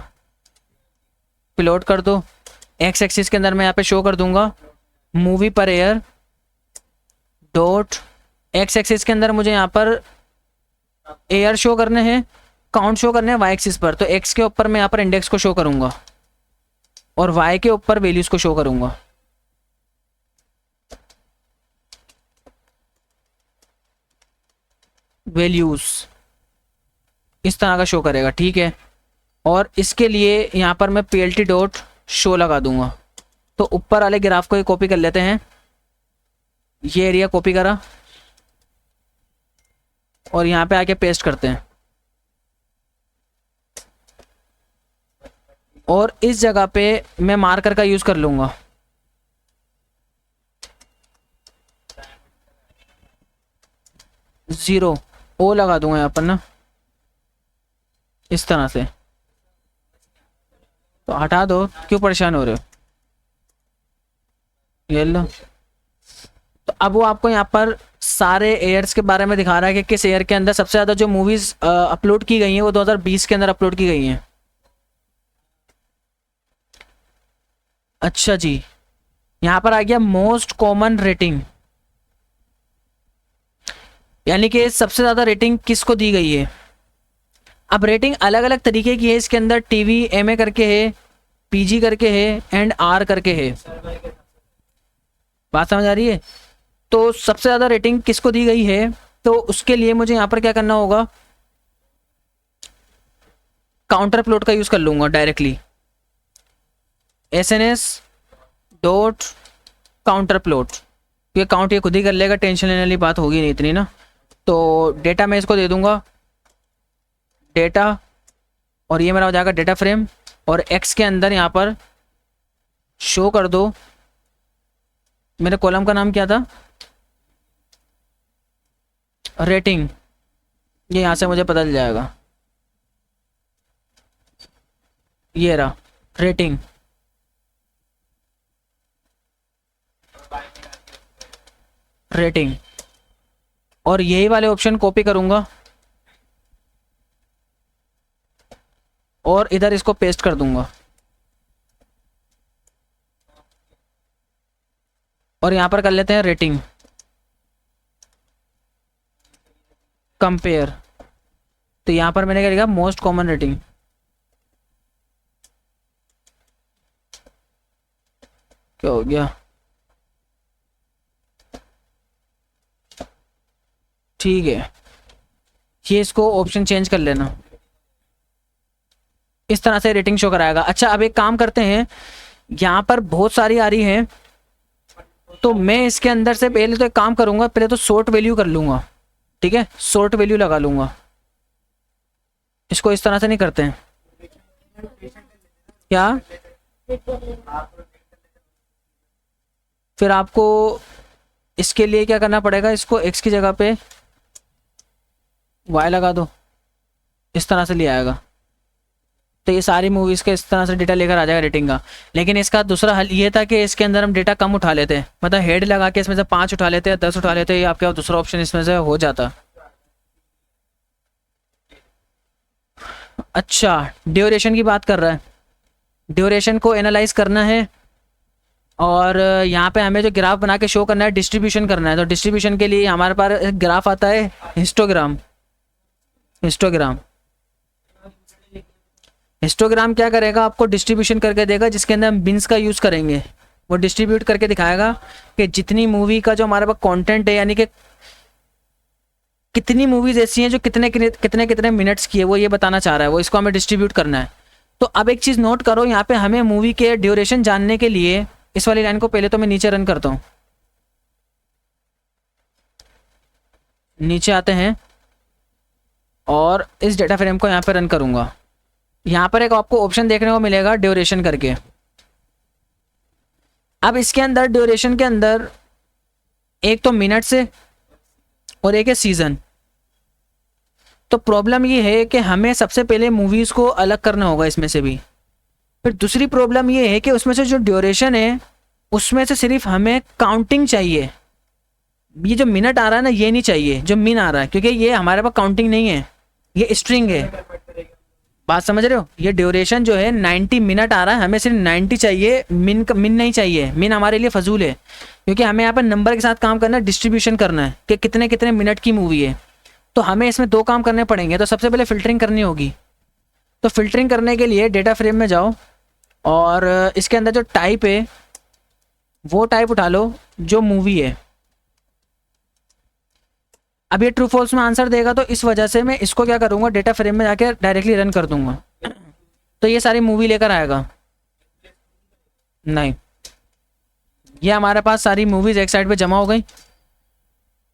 प्लॉट कर दो, एक्स एक्सिस के अंदर मैं यहाँ पे शो कर दूंगा मूवी पर एयर डॉट, एक्स एक्सिस के अंदर मुझे यहाँ पर एयर शो करने हैं, काउंट शो करने हैं वाई एक्सिस पर। तो एक्स के ऊपर मैं यहाँ पर इंडेक्स को शो करूंगा और वाई के ऊपर वैल्यूज को शो करूंगा। वैल्यूज इस तरह का शो करेगा, ठीक है। और इसके लिए यहाँ पर मैं plt डॉट शो लगा दूंगा। तो ऊपर वाले ग्राफ को ये कॉपी कर लेते हैं, ये एरिया कॉपी करा और यहाँ पे आके पेस्ट करते हैं, और इस जगह पे मैं मार्कर का यूज कर लूंगा। जीरो ओ लगा दूंगा यहाँ पर ना, इस तरह से। तो हटा दो, क्यों परेशान हो रहे हो, ये लो। तो अब वो आपको यहाँ पर सारे एयर्स के बारे में दिखा रहा है कि किस एयर के अंदर सबसे ज़्यादा जो मूवीज़ अपलोड की गई हैं वो 2020 के अंदर अपलोड की गई हैं। अच्छा जी, यहाँ पर आ गया मोस्ट कॉमन रेटिंग, यानी कि सबसे ज़्यादा रेटिंग किसको दी गई है। अब रेटिंग अलग अलग तरीके की है, इसके अंदर टीवी एमए करके है, पीजी करके है एंड आर करके है। बात समझ आ रही है। तो सबसे ज़्यादा रेटिंग किसको दी गई है, तो उसके लिए मुझे यहाँ पर क्या करना होगा, काउंटर प्लॉट का यूज़ कर लूँगा directly, SNS dot counter plot. ये काउंट ये खुद ही कर लेगा, टेंशन लेने वाली बात होगी नहीं इतनी ना। तो डेटा मैं इसको दे दूंगा डेटा, और ये मेरा हो जाएगा डेटा फ्रेम, और एक्स के अंदर यहाँ पर शो कर दो, मेरे कॉलम का नाम क्या था, रेटिंग। ये यहाँ से मुझे पता चल जाएगा, ये रहा रेटिंग। रेटिंग, और यही वाले ऑप्शन कॉपी करूंगा और इधर इसको पेस्ट कर दूंगा, और यहां पर कर लेते हैं रेटिंग कंपेयर। तो यहां पर मैंने क्या लिखा, मोस्ट कॉमन रेटिंग। क्या हो गया, ठीक है। ये इसको ऑप्शन चेंज कर लेना, इस तरह से रेटिंग शो कराएगा। अच्छा, अब एक काम करते हैं, यहाँ पर बहुत सारी आ रही हैं, तो मैं इसके अंदर से पहले तो एक काम करूंगा, पहले तो सॉर्ट वैल्यू कर लूंगा, ठीक है, सॉर्ट वैल्यू लगा लूंगा। इसको इस तरह से नहीं करते हैं क्या, फिर आपको इसके लिए क्या करना पड़ेगा, इसको x की जगह पे y लगा दो, इस तरह से ले आएगा। तो ये सारी मूवीज़ के इस तरह से डेटा लेकर आ जाएगा रेटिंग का। लेकिन इसका दूसरा हल ये था कि इसके अंदर हम डेटा कम उठा लेते हैं, मतलब हेड लगा के इसमें से 5 उठा लेते हैं, 10 उठा लेते हैं, आपके दूसरा ऑप्शन इसमें से हो जाता। अच्छा, ड्यूरेशन की बात कर रहा है, ड्यूरेशन को एनालाइज करना है और यहाँ पे हमें जो ग्राफ बना के शो करना है, डिस्ट्रीब्यूशन करना है। तो डिस्ट्रीब्यूशन के लिए हमारे पास एक ग्राफ आता है, हिस्टोग्राम। हिस्टोग्राम हिस्टोग्राम क्या करेगा, आपको डिस्ट्रीब्यूशन करके देगा, जिसके अंदर हम बिन्स का यूज़ करेंगे। वो डिस्ट्रीब्यूट करके दिखाएगा कि जितनी मूवी का जो हमारे पास कंटेंट है, यानी कि कितनी मूवीज ऐसी हैं जो कितने कितने कितने मिनट्स की है, वो ये बताना चाह रहा है। वो इसको हमें डिस्ट्रीब्यूट करना है। तो अब एक चीज़ नोट करो, यहाँ पे हमें मूवी के ड्यूरेशन जानने के लिए इस वाली लाइन को पहले तो मैं नीचे रन करता हूँ। नीचे आते हैं और इस डेटा फ्रेम को यहाँ पे रन करूँगा। यहाँ पर एक आपको ऑप्शन देखने को मिलेगा ड्यूरेशन करके। अब इसके अंदर ड्यूरेशन के अंदर एक तो मिनट्स है और एक है सीजन। तो प्रॉब्लम ये है कि हमें सबसे पहले मूवीज़ को अलग करना होगा इसमें से भी। फिर दूसरी प्रॉब्लम ये है कि उसमें से जो ड्यूरेशन है उसमें से सिर्फ हमें काउंटिंग चाहिए। ये जो मिनट आ रहा है ना, ये नहीं चाहिए जो मिन आ रहा है, क्योंकि ये हमारे पास काउंटिंग नहीं है, ये स्ट्रिंग है। बात समझ रहे हो? ये ड्यूरेशन जो है 90 मिनट आ रहा है, हमें सिर्फ 90 चाहिए, मिन नहीं चाहिए। मिन हमारे लिए फजूल है, क्योंकि हमें यहाँ पर नंबर के साथ काम करना है, डिस्ट्रीब्यूशन करना है कि कितने कितने मिनट की मूवी है। तो हमें इसमें दो काम करने पड़ेंगे। तो सबसे पहले फ़िल्टरिंग करनी होगी। तो फ़िल्टरिंग करने के लिए डेटा फ्रेम में जाओ और इसके अंदर जो टाइप है वो टाइप उठा लो जो मूवी है। अब ये ट्रू फॉल्स में आंसर देगा, तो इस वजह से मैं इसको क्या करूँगा, डेटा फ्रेम में जाके डायरेक्टली रन कर दूंगा। तो ये सारी मूवी लेकर आएगा। नहीं, ये हमारे पास सारी मूवीज़ एक साइड पे जमा हो गई।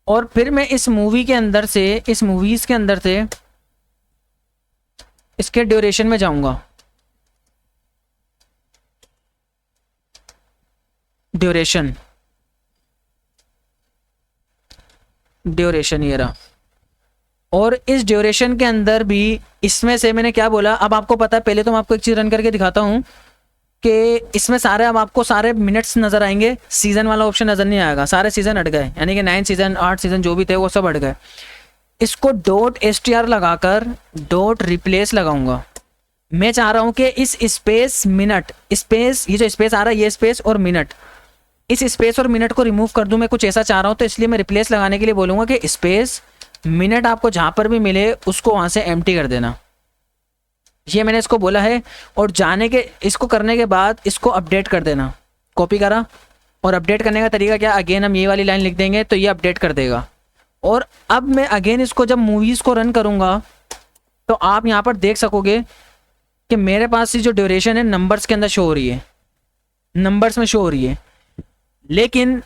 और फिर मैं इस मूवी के अंदर से, इस मूवीज़ के अंदर से इसके ड्यूरेशन में जाऊंगा। ड्यूरेशन ये रहा। और इस ड्यूरेशन के अंदर भी इसमें से मैंने क्या बोला, अब आपको पता है। पहले तो मैं आपको एक चीज़ रन करके दिखाता हूँ कि इसमें सारे, अब आपको सारे मिनट्स नज़र आएंगे, सीज़न वाला ऑप्शन नज़र नहीं आएगा। सारे सीज़न हट गए, यानी कि 9 सीज़न 8 सीज़न जो भी थे वो सब हट गए। इसको .str लगाकर .replace लगाऊंगा। मैं चाह रहा हूँ कि इस स्पेस मिनट, स्पेस, ये जो स्पेस आ रहा है ये स्पेस और मिनट, इस स्पेस और मिनट को रिमूव कर दूं। मैं कुछ ऐसा चाह रहा हूं, तो इसलिए मैं रिप्लेस लगाने के लिए बोलूंगा कि स्पेस मिनट आपको जहां पर भी मिले उसको वहां से एम्प्टी कर देना। ये मैंने इसको बोला है। और जाने के, इसको करने के बाद इसको अपडेट कर देना। कॉपी करा और अपडेट करने का तरीका क्या, अगेन हम ये वाली लाइन लिख देंगे तो ये अपडेट कर देगा। और अब मैं अगेन इसको जब मूवीज़ को रन करूँगा तो आप यहाँ पर देख सकोगे कि मेरे पास ये जो ड्यूरेशन है नंबर्स के अंदर शो हो रही है, नंबर्स में शो हो रही है। लेकिन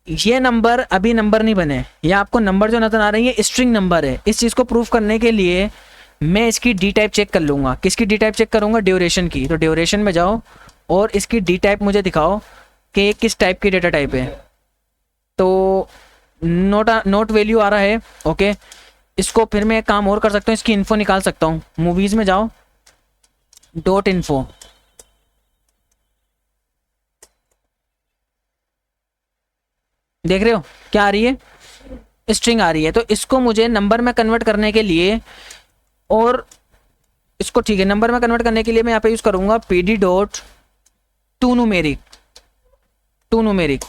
ये नंबर अभी नंबर नहीं बने। ये आपको नंबर जो नजर आ रही है स्ट्रिंग नंबर है। इस चीज़ को प्रूव करने के लिए मैं इसकी डी टाइप चेक कर लूँगा। किसकी डी टाइप चेक करूँगा? ड्यूरेशन की। तो ड्यूरेशन में जाओ और इसकी डी टाइप मुझे दिखाओ कि किस टाइप की डेटा टाइप है। तो नोट वैल्यू आ रहा है। ओके, इसको फिर मैं एक काम और कर सकता हूँ, इसकी इन्फो निकाल सकता हूँ। मूवीज़ में जाओ, .info, देख रहे हो क्या आ रही है? स्ट्रिंग आ रही है। तो इसको मुझे नंबर में कन्वर्ट करने के लिए, और इसको ठीक है नंबर में कन्वर्ट करने के लिए मैं यहाँ पे यूज़ करूँगा pd.toNumeric।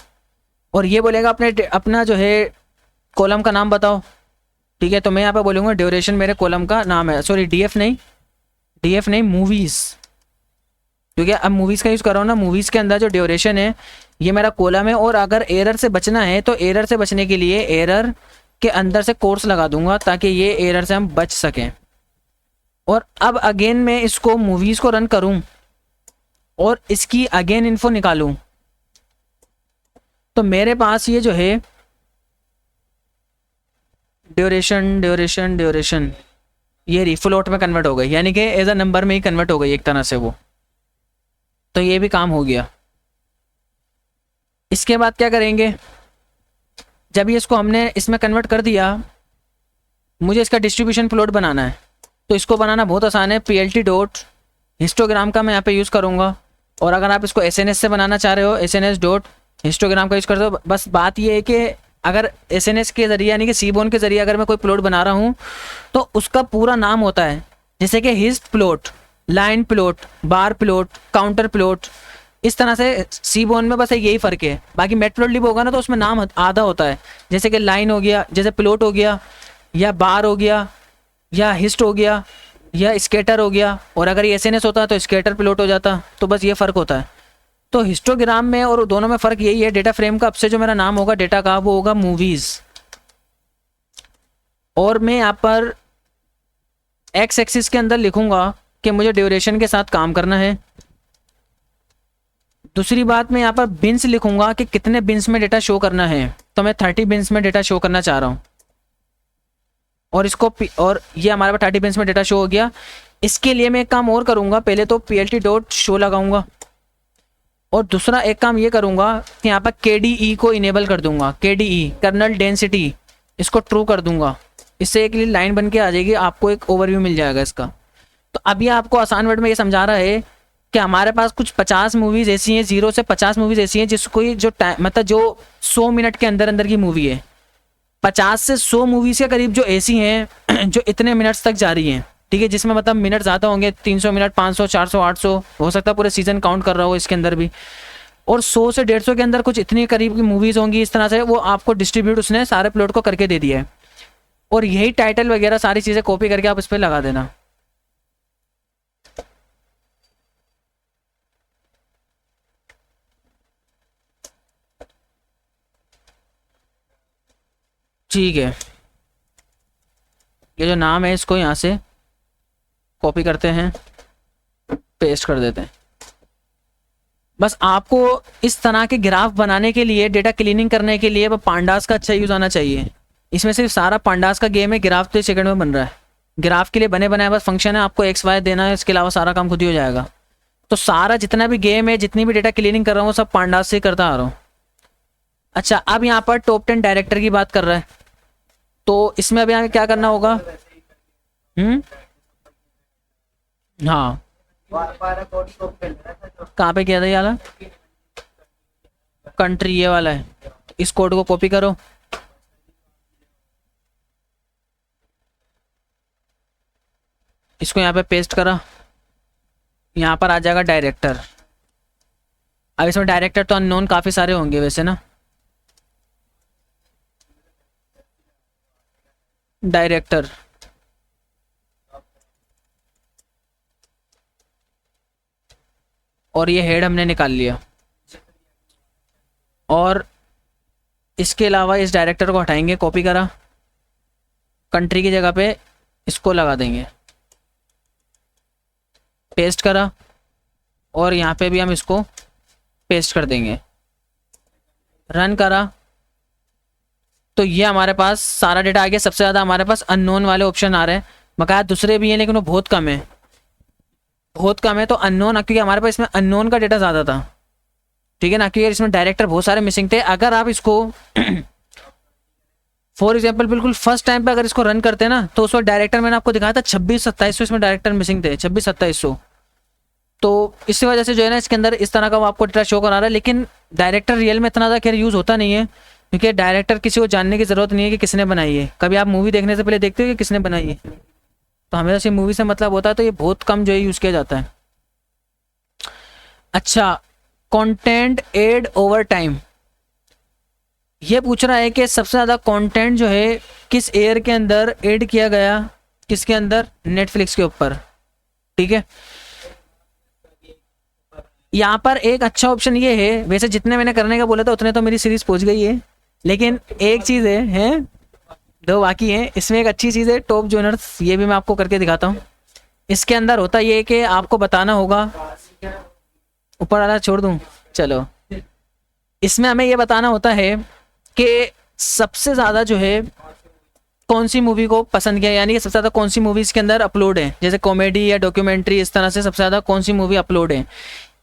और ये बोलेगा अपना जो है कॉलम का नाम बताओ। ठीक है, तो मैं यहाँ पे बोलूँगा ड्यूरेशन मेरे कॉलम का नाम है, सॉरी डीएफ नहीं मूवीज़, क्योंकि अब मूवीज़ का यूज़ कर रहा हूँ ना। मूवीज़ के अंदर जो ड्यूरेशन है ये मेरा कॉलम है। और अगर एरर से बचना है तो एरर से बचने के लिए एरर के अंदर से कोर्स लगा दूंगा ताकि ये एरर से हम बच सकें। और अब अगेन मैं इसको मूवीज़ को रन करूं और इसकी अगेन इन्फो निकालूं, तो मेरे पास ये जो है ड्यूरेशन ये रिफ्लोट में कन्वर्ट हो गई, यानी कि एज अ नंबर में ही कन्वर्ट हो गई एक तरह से वो। तो ये भी काम हो गया। इसके बाद क्या करेंगे, जब ये इसको हमने इसमें कन्वर्ट कर दिया, मुझे इसका डिस्ट्रीब्यूशन प्लॉट बनाना है। तो इसको बनाना बहुत आसान है। plt.histogram का मैं यहाँ पे यूज़ करूँगा। और अगर आप इसको SNS से बनाना चाह रहे हो, SNS.histogram का यूज़ कर दो। बस बात ये है कि अगर SNS के ज़रिए यानी कि सीबोन के ज़रिए अगर मैं कोई प्लॉट बना रहा हूँ तो उसका पूरा नाम होता है जैसे कि hist plot, line plot, bar plot, counter plot, इस तरह से सी बोन में बस यही फ़र्क है। बाकी मैटप्लोटलिब होगा ना तो उसमें नाम आधा होता है, जैसे कि लाइन हो गया, जैसे प्लॉट हो गया, या बार हो गया, या हिस्ट हो गया, या स्केटर हो गया, और अगर ये एसएनएस होता तो स्केटर प्लॉट हो जाता। तो बस ये फ़र्क होता है। तो हिस्टोग्राम में और दोनों में फ़र्क यही है, डेटा फ्रेम का अब से जो मेरा नाम होगा डेटा का वो होगा मूवीज़, और मैं यहाँ पर एक्स एक्सिस के अंदर लिखूंगा कि मुझे ड्यूरेशन के साथ काम करना है। दूसरी बात, मैं यहाँ पर बिन्स लिखूंगा कि कितने बिन्स में डेटा शो करना है, तो मैं 30 बिन्स में डेटा शो करना चाह रहा हूँ, और इसको और ये हमारे पास 30 बिन्स में डेटा शो हो गया। इसके लिए मैं एक काम और करूँगा, पहले तो plt डॉट शो लगाऊंगा, और दूसरा एक काम ये करूँगा कि यहाँ पर KDE को इनेबल कर दूंगा, KDE कर्नल डेंसिटी, इसको ट्रू कर दूंगा। इससे एक लाइन बन के आ जाएगी, आपको एक ओवरव्यू मिल जाएगा इसका। तो अभी आपको आसान वर्ड में ये समझा रहा है कि हमारे पास कुछ 50 मूवीज़ ऐसी हैं, 0 से 50 मूवीज़ ऐसी हैं जिसको जो टाइम मतलब जो 100 मिनट के अंदर अंदर की मूवी है, 50 से 100 मूवीज़ के करीब जो ऐसी हैं जो इतने मिनट्स तक जा रही हैं, ठीक है, जिसमें मतलब मिनट ज़्यादा होंगे, 300 मिनट, 500, 400, 800, हो सकता है पूरे सीज़न काउंट कर रहा हो इसके अंदर भी, और 100 से 150 के अंदर कुछ इतनी करीब की मूवीज़ होंगी। इस तरह से वो आपको डिस्ट्रीब्यूट उसने सारे प्लॉट को करके दे दिया है, और यही टाइटल वगैरह सारी चीज़ें कॉपी करके आप इस पर लगा देना। ठीक है, ये जो नाम है इसको यहाँ से कॉपी करते हैं, पेस्ट कर देते हैं। बस आपको इस तरह के ग्राफ बनाने के लिए, डेटा क्लीनिंग करने के लिए पांडास का अच्छा यूज़ आना चाहिए। इसमें सिर्फ सारा पांडास का गेम है, ग्राफ तो सेकंड में बन रहा है। ग्राफ के लिए बने बनाए बस फंक्शन है, आपको एक्स वाई देना है, इसके अलावा सारा काम खुद ही हो जाएगा। तो सारा जितना भी गेम है, जितनी भी डेटा क्लीनिंग कर रहा हूँ, सब पांडास से करता आ रहा हूँ। अच्छा, अब यहाँ पर टॉप 10 डायरेक्टर की बात कर रहा है, तो इसमें अभी हमें क्या करना होगा? हाँ, कहाँ पे किया था ये वाला? कंट्री ये वाला है। इस कोड को कॉपी करो, इसको यहाँ पे पेस्ट करा, यहाँ पर आ जाएगा डायरेक्टर। अब इसमें डायरेक्टर तो अननोन काफ़ी सारे होंगे वैसे ना, डायरेक्टर और ये हेड हमने निकाल लिया, और इसके अलावा इस डायरेक्टर को हटाएंगे, कॉपी करा, कंट्री की जगह पे इसको लगा देंगे, पेस्ट करा, और यहाँ पे भी हम इसको पेस्ट कर देंगे, रन करा, तो ये हमारे पास सारा डेटा आ गया। सबसे ज़्यादा हमारे पास अननोन वाले ऑप्शन आ रहे हैं, बकाया दूसरे भी हैं लेकिन वो बहुत कम है, बहुत कम है। तो अननोन, क्योंकि हमारे पास इसमें अननोन का डेटा ज़्यादा था, ठीक है ना, क्योंकि इसमें डायरेक्टर बहुत सारे मिसिंग थे। अगर आप इसको फॉर एग्जाम्पल बिल्कुल फर्स्ट टाइम पे अगर इसको रन करते हैं ना, तो उस वक्त डायरेक्टर मैंने आपको दिखाया था 26-2700 इसमें डायरेक्टर मिसिंग थे, 26-2700। तो इसी वजह से जो है ना इसके अंदर इस तरह का वो आपको डेटा शो करा रहा है। लेकिन डायरेक्टर रियल में इतना ज़्यादा खैर यूज़ होता नहीं है, क्योंकि डायरेक्टर किसी को जानने की ज़रूरत नहीं है कि किसने बनाई है। कभी आप मूवी देखने से पहले देखते हो कि किसने बनाई है, तो हमेशा से मूवी से मतलब होता है, तो ये बहुत कम जो है यूज़ किया जाता है। अच्छा, कंटेंट एड ओवर टाइम, ये पूछ रहा है कि सबसे ज़्यादा कंटेंट जो है किस ईयर के अंदर ऐड किया गया, किसके अंदर? नेटफ्लिक्स के ऊपर, ठीक है। यहाँ पर एक अच्छा ऑप्शन ये है, वैसे जितने मैंने करने का बोला था उतने तो मेरी सीरीज पहुंच गई है, लेकिन एक चीज़ है, दो बाकी हैं। इसमें एक अच्छी चीज़ है टॉप जोनर्स, ये भी मैं आपको करके दिखाता हूँ। इसके अंदर होता ये है कि आपको बताना होगा, ऊपर वाला छोड़ दूँ, चलो, इसमें हमें ये बताना होता है कि सबसे ज़्यादा जो है कौन सी मूवी को पसंद किया, यानी कि सबसे ज़्यादा कौन सी मूवी इसके अंदर अपलोड है, जैसे कॉमेडी या डॉक्यूमेंट्री, इस तरह से सबसे ज़्यादा कौन सी मूवी अपलोड है।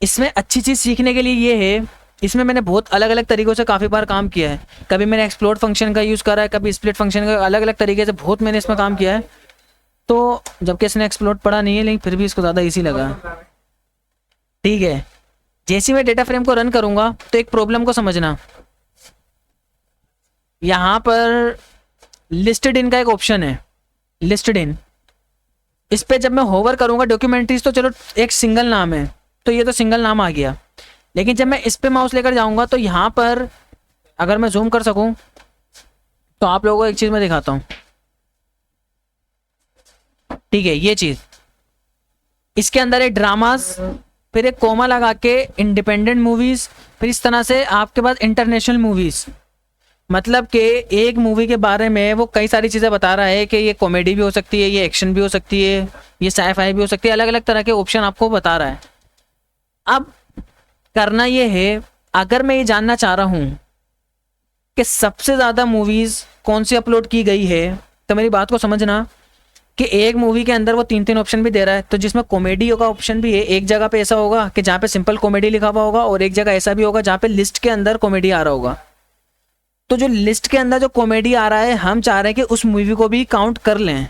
इसमें अच्छी चीज़ सीखने के लिए ये है, इसमें मैंने बहुत अलग अलग तरीक़ों से काफ़ी बार काम किया है। कभी मैंने एक्सप्लोर फंक्शन का यूज़ करा है, कभी स्प्लिट फंक्शन का, अलग अलग तरीके से बहुत मैंने इसमें काम किया है। तो जबकि इसने एक्सप्लोर पढ़ा नहीं है, लेकिन फिर भी इसको ज़्यादा ईजी लगा, ठीक है। जैसे मैं डेटा फ्रेम को रन करूँगा तो एक प्रॉब्लम को समझना, यहाँ पर लिस्टेड इन का एक ऑप्शन है, लिस्टेड इन, इस पे जब मैं होवर करूंगा डॉक्यूमेंट्रीज, तो चलो एक सिंगल नाम है, तो ये तो सिंगल नाम आ गया। लेकिन जब मैं इस पे माउस लेकर जाऊंगा तो यहाँ पर अगर मैं जूम कर सकूं तो आप लोगों को एक चीज मैं दिखाता हूँ। ठीक है, ये चीज, इसके अंदर एक ड्रामास, फिर एक कोमा लगा के इंडिपेंडेंट मूवीज, फिर इस तरह से आपके पास इंटरनेशनल मूवीज। मतलब कि एक मूवी के बारे में वो कई सारी चीज़ें बता रहा है कि ये कॉमेडी भी हो सकती है, ये एक्शन भी हो सकती है, ये साई-फाई भी हो सकती है, अलग अलग तरह के ऑप्शन आपको बता रहा है। अब करना ये है, अगर मैं ये जानना चाह रहा हूँ कि सबसे ज़्यादा मूवीज़ कौन सी अपलोड की गई है, तो मेरी बात को समझना कि एक मूवी के अंदर वो तीन तीन ऑप्शन भी दे रहा है। तो जिसमें कॉमेडी का ऑप्शन भी है, एक जगह पे ऐसा होगा कि जहाँ पे सिंपल कॉमेडी लिखा हुआ होगा, और एक जगह ऐसा भी होगा जहाँ पे लिस्ट के अंदर कॉमेडी आ रहा होगा। तो जो लिस्ट के अंदर जो कॉमेडी आ रहा है, हम चाह रहे हैं कि उस मूवी को भी काउंट कर लें।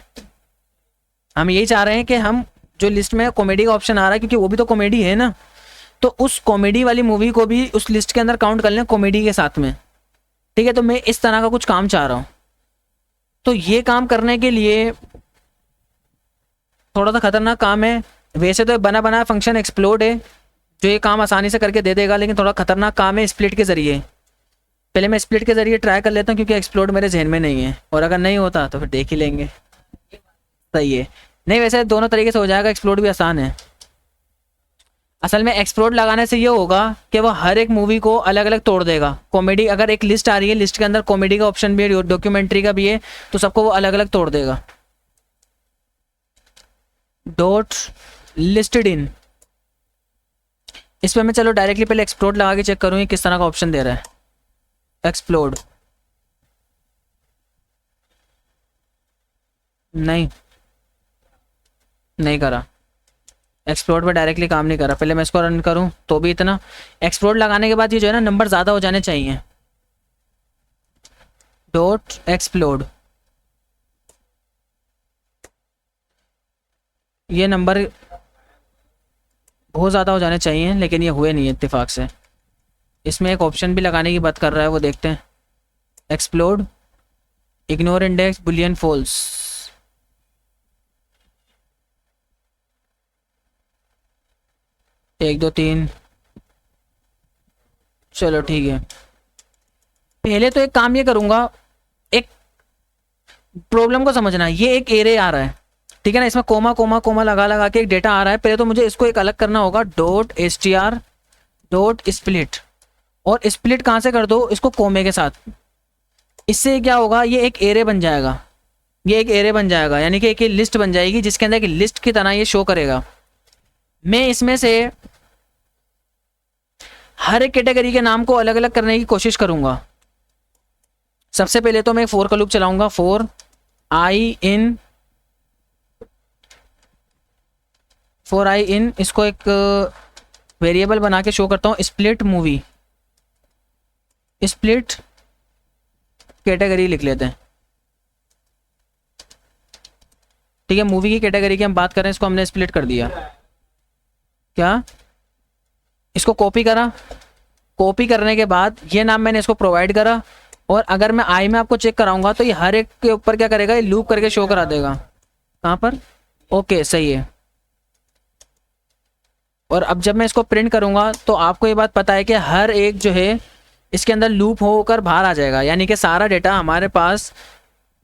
हम यही चाह रहे हैं कि हम जो लिस्ट में कॉमेडी का ऑप्शन आ रहा है, क्योंकि वो भी तो कॉमेडी है ना, तो उस कॉमेडी वाली मूवी को भी उस लिस्ट के अंदर काउंट कर लें कॉमेडी के साथ में। ठीक है, तो मैं इस तरह का कुछ काम चाह रहा हूँ। तो ये काम करने के लिए थोड़ा सा खतरनाक काम है। वैसे तो बना बनाया फंक्शन एक्सप्लोड है जो ये काम आसानी से करके दे देगा, लेकिन थोड़ा खतरनाक काम है स्प्लिट के जरिए। पहले मैं स्प्लिट के जरिए ट्राई कर लेता हूँ, क्योंकि एक्सप्लोड मेरे जहन में नहीं है, और अगर नहीं होता तो फिर देख ही लेंगे। सही है, नहीं वैसे दोनों तरीके से हो जाएगा, एक्सप्लोड भी आसान है। असल में एक्सप्लोड लगाने से ये होगा कि वो हर एक मूवी को अलग अलग तोड़ देगा। कॉमेडी अगर एक लिस्ट आ रही है, लिस्ट के अंदर कॉमेडी का ऑप्शन भी है, डॉक्यूमेंट्री का भी है, तो सबको वो अलग अलग तोड़ देगा। डॉट लिस्टेड इन, इस पर मैं चलो डायरेक्टली पहले एक्सप्लोड लगा के चेक करूँ किस तरह का ऑप्शन दे रहा है। एक्सप्लोड नहीं करा, एक्सप्लोड पे डायरेक्टली काम नहीं करा। पहले मैं इसको रन करूं तो भी इतना। एक्सप्लोड लगाने के बाद ये जो है ना, नंबर ज़्यादा हो जाने चाहिए। डॉट एक्सप्लोड, ये नंबर बहुत ज़्यादा हो जाने चाहिए, लेकिन ये हुए नहीं है इत्तेफाक से। इसमें एक ऑप्शन भी लगाने की बात कर रहा है, वो देखते हैं। Explode ignore index boolean false, एक दो तीन, चलो ठीक है। पहले तो एक काम ये करूंगा, एक प्रॉब्लम को समझना। ये एक एरे आ रहा है, ठीक है ना, इसमें कोमा कोमा कोमा लगा लगा के एक डेटा आ रहा है। पहले तो मुझे इसको एक अलग करना होगा, डॉट str डॉट स्प्लिट, और स्प्लिट कहाँ से कर दो, इसको कोमे के साथ। इससे क्या होगा, ये एक एरे बन जाएगा, ये एक एरे बन जाएगा, यानी कि एक लिस्ट बन जाएगी जिसके अंदर एक लिस्ट की तरह ये शो करेगा। मैं इसमें से हर एक कैटेगरी के नाम को अलग अलग करने की कोशिश करूंगा। सबसे पहले तो मैं फॉर का लूप चलाऊंगा, फॉर आई इन, इसको एक वेरिएबल बना के शो करता हूँ, स्प्लिट मूवी, स्प्लिट कैटेगरी लिख लेते हैं। ठीक है, मूवी की कैटेगरी की हम बात करें, इसको हमने स्प्लिट कर दिया। क्या, इसको कॉपी करा, कॉपी करने के बाद ये नाम मैंने इसको प्रोवाइड करा, और अगर मैं आई में आपको चेक कराऊंगा तो ये हर एक के ऊपर क्या करेगा, ये लूप करके शो करा देगा। कहाँ पर, ओके सही है। और अब जब मैं इसको प्रिंट करूंगा तो आपको ये बात पता है कि हर एक जो है इसके अंदर लूप होकर बाहर आ जाएगा, यानी कि सारा डेटा हमारे पास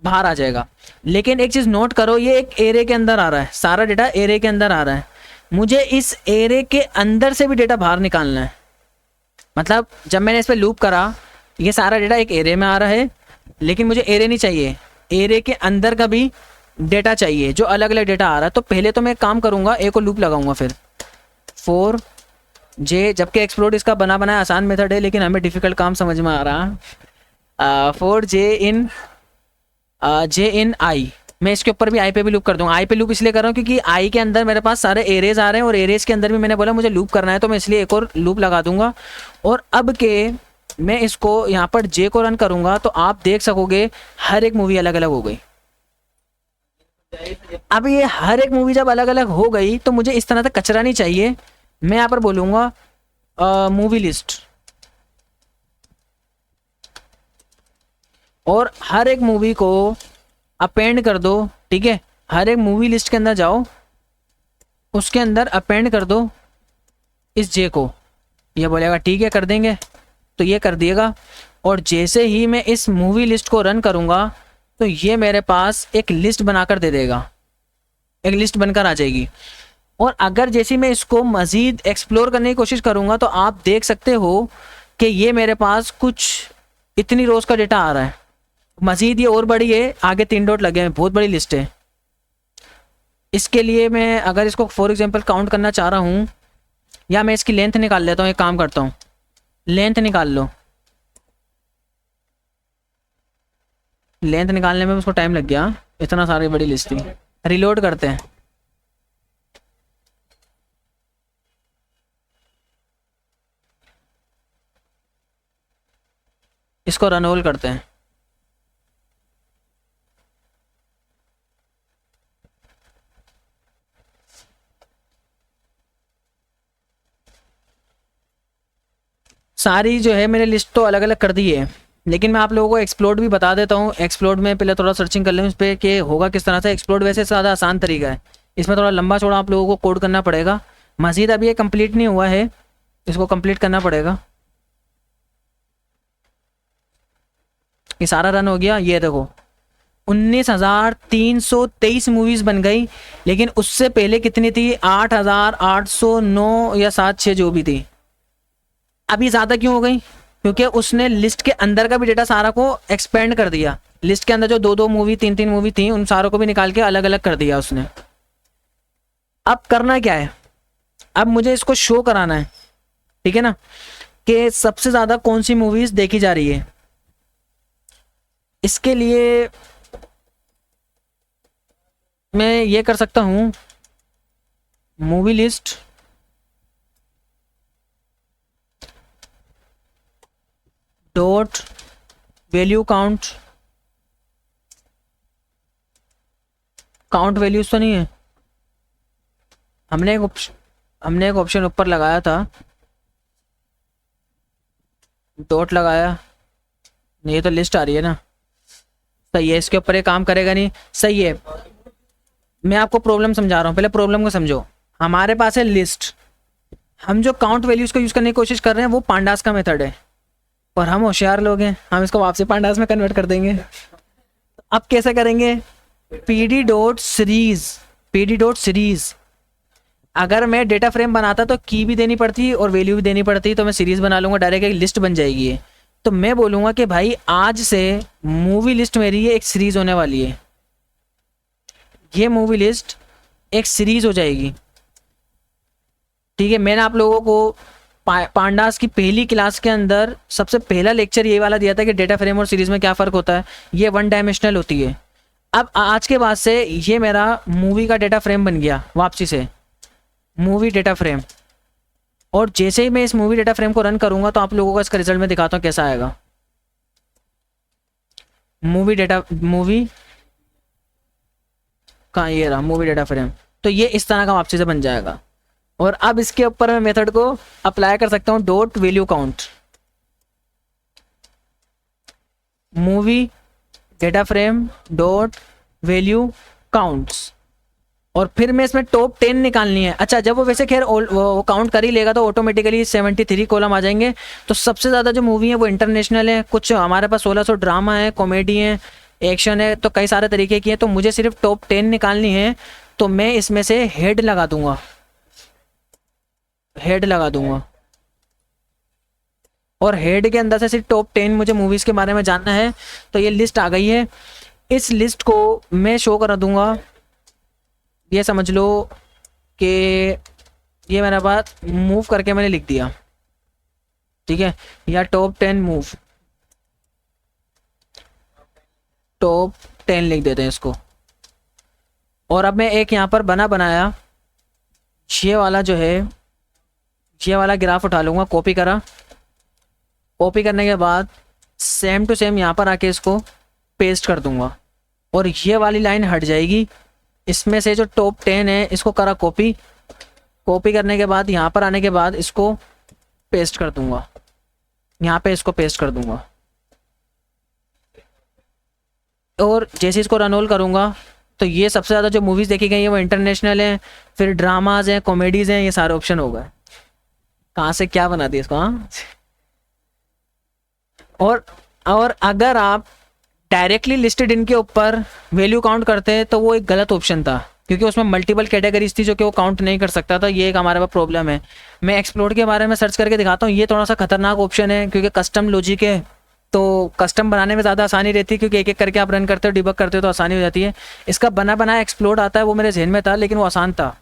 बाहर आ जाएगा। लेकिन एक चीज़ नोट करो, ये एक एरे के अंदर आ रहा है, सारा डेटा एरे के अंदर आ रहा है। मुझे इस एरे के अंदर से भी डेटा बाहर निकालना है। मतलब जब मैंने इस पर लूप करा, ये सारा डेटा एक एरे में आ रहा है, लेकिन मुझे एरे नहीं चाहिए, एरे के अंदर का भी डेटा चाहिए जो अलग अलग डेटा आ रहा है। तो पहले तो मैं एक काम करूँगा, ए को लूप लगाऊंगा, फिर फोर जे, जबकि एक्सप्लोड इसका बना बनाया आसान मेथड है, लेकिन हमें डिफिकल्ट काम समझ में आ रहा। फोर जे इन आई, मैं इसके ऊपर भी आई पे भी लूप कर दूंगा। आई पे लूप इसलिए कर रहा हूँ क्योंकि आई के अंदर मेरे पास सारे एरेज आ रहे हैं, और एरेज के अंदर भी मैंने बोला मुझे लूप करना है, तो मैं इसलिए एक और लूप लगा दूंगा। और अब के मैं इसको यहाँ पर जे को रन करूंगा तो आप देख सकोगे हर एक मूवी अलग अलग हो गई। अब ये हर एक मूवी जब अलग अलग हो गई तो मुझे इस तरह से कचरा नहीं चाहिए। मैं यहाँ पर बोलूंगा मूवी लिस्ट, और हर एक मूवी को अपेंड कर दो, ठीक है, हर एक मूवी लिस्ट के अंदर जाओ, उसके अंदर अपेंड कर दो इस जे को। ये बोलेगा ठीक है कर देंगे, तो ये कर दिएगा। और जैसे ही मैं इस मूवी लिस्ट को रन करूँगा तो ये मेरे पास एक लिस्ट बनाकर दे देगा, एक लिस्ट बनकर आ जाएगी। और अगर जैसे मैं इसको मज़ीद एक्सप्लोर करने की कोशिश करूँगा तो आप देख सकते हो कि ये मेरे पास कुछ इतनी रोज़ का डेटा आ रहा है। मज़ीद ये और बड़ी है, आगे 3 डॉट लगे हैं, बहुत बड़ी लिस्ट है। इसके लिए मैं अगर इसको फॉर एग्जांपल काउंट करना चाह रहा हूँ, या मैं इसकी लेंथ निकाल लेता हूँ, एक काम करता हूँ, लेंथ निकाल लो। लेंथ निकालने में उसको टाइम लग गया, इतना सारी बड़ी लिस्ट थी। रिलोड करते हैं, इसको रनहोल करते हैं। सारी जो है मैंने लिस्ट तो अलग अलग कर दी है, लेकिन मैं आप लोगों को एक्सप्लोड भी बता देता हूँ। एक्सप्लोड में पहले थोड़ा सर्चिंग कर लें उस पर कि होगा किस तरह से। एक्सप्लोड वैसे ज़्यादा आसान तरीका है, इसमें थोड़ा लंबा चौड़ा आप लोगों को कोड करना पड़ेगा। मज़ीद अभी ये कंप्लीट नहीं हुआ है, इसको कंप्लीट करना पड़ेगा। ये सारा रन हो गया, ये देखो 19,323 मूवीज़ बन गई। लेकिन उससे पहले कितनी थी? 8,809 या 7-6 जो भी थी। अभी ज़्यादा क्यों हो गई? क्योंकि उसने लिस्ट के अंदर का भी डेटा सारा को एक्सपेंड कर दिया। लिस्ट के अंदर जो 2-2 मूवी 3-3 मूवी थी उन सारों को भी निकाल के अलग अलग कर दिया उसने। अब करना क्या है, अब मुझे इसको शो कराना है, ठीक है ना, कि सबसे ज़्यादा कौन सी मूवीज़ देखी जा रही है। इसके लिए मैं ये कर सकता हूँ, movie list dot value count. Count values तो नहीं है, हमने एक ऑप्शन ऊपर लगाया था, डॉट लगाया, ये तो लिस्ट आ रही है ना। सही है, इसके ऊपर ये काम करेगा नहीं। सही है, मैं आपको प्रॉब्लम समझा रहा हूँ, पहले प्रॉब्लम को समझो। हमारे पास है लिस्ट, हम जो काउंट वैल्यूज को यूज़ करने की कोशिश कर रहे हैं वो पांडास का मेथड है, और हम होशियार लोग हैं, हम इसको वापसी पांडास में कन्वर्ट कर देंगे। अब कैसे करेंगे? P D dot series. अगर मैं डेटा फ्रेम बनाता तो की भी देनी पड़ती और वैल्यू भी देनी पड़ती, तो मैं सीरीज बना लूँगा, डायरेक्ट एक लिस्ट बन जाएगी ये। तो मैं बोलूँगा कि भाई आज से मूवी लिस्ट मेरी एक सीरीज होने वाली है, ये मूवी लिस्ट एक सीरीज हो जाएगी, ठीक है। मैंने आप लोगों को पांडास की पहली क्लास के अंदर सबसे पहला लेक्चर ये वाला दिया था कि डेटा फ्रेम और सीरीज में क्या फ़र्क होता है, ये 1 डायमेंशनल होती है। अब आज के बाद से ये मेरा मूवी का डेटा फ्रेम बन गया, वापसी से मूवी डेटा फ्रेम। और जैसे ही मैं इस मूवी डेटा फ्रेम को रन करूंगा तो आप लोगों को इसका रिजल्ट में दिखाता हूँ कैसा आएगा। मूवी का ये रहा मूवी डेटा फ्रेम, तो ये इस तरह का वापसी से बन जाएगा। और अब इसके ऊपर मैं मेथड को अप्लाई कर सकता हूँ, dot value count, movie data frame dot value counts, और फिर मैं इसमें टॉप 10 निकालनी है। अच्छा, जब वो वैसे खैर वो काउंट कर ही लेगा तो ऑटोमेटिकली 73 कॉलम आ जाएंगे। तो सबसे ज़्यादा जो मूवी है वो इंटरनेशनल है, कुछ हमारे पास 1600 ड्रामा है, कॉमेडी है, एक्शन है, तो कई सारे तरीके की है। तो मुझे सिर्फ टॉप 10 निकालनी है, तो मैं इसमें से हेड लगा दूंगा, और हेड के अंदर से सिर्फ टॉप 10 मुझे मूवीज़ के बारे में जानना है। तो ये लिस्ट आ गई है, इस लिस्ट को मैं शो करा दूंगा। ये समझ लो कि ये मेरे पास मूव करके मैंने लिख दिया, ठीक है, या टॉप 10 मूव, टॉप 10 लिख देते हैं इसको। और अब मैं एक यहाँ पर बनाया ये वाला जो है, ये वाला ग्राफ उठा लूँगा, कॉपी करने के बाद सेम टू सेम यहाँ पर आके इसको पेस्ट कर दूंगा, और ये वाली लाइन हट जाएगी। इसमें से जो टॉप 10 है इसको करा कॉपी करने के बाद यहाँ पर आने के बाद इसको पेस्ट कर दूंगा, यहाँ पे इसको पेस्ट कर दूंगा। और जैसे इसको रन ऑल करूँगा तो ये सबसे ज़्यादा जो मूवीज़ देखी गई हैं वो इंटरनेशनल हैं, फिर ड्रामाज हैं, कॉमेडीज़ हैं, ये सारे ऑप्शन हो गए। कहाँ से क्या बना दिया इसको, हाँ। और और अगर आप डायरेक्टली लिस्टेड इनके ऊपर वैल्यू काउंट करते हैं तो वो एक गलत ऑप्शन था, क्योंकि उसमें मल्टीपल कैटेगरीज थी जो कि वो काउंट नहीं कर सकता था। ये एक हमारे पास प्रॉब्लम है। मैं एक्सप्लोर के बारे में सर्च करके दिखाता हूँ। ये थोड़ा सा खतरनाक ऑप्शन है क्योंकि कस्टम लॉजिक है, तो कस्टम बनाने में ज़्यादा आसानी रहती है, क्योंकि एक एक करके आप रन करते हो, डिबग करते हो, तो आसानी हो जाती है। इसका बना बनाया एक्सप्लोड आता है, वो मेरे जहन में था लेकिन वो आसान था।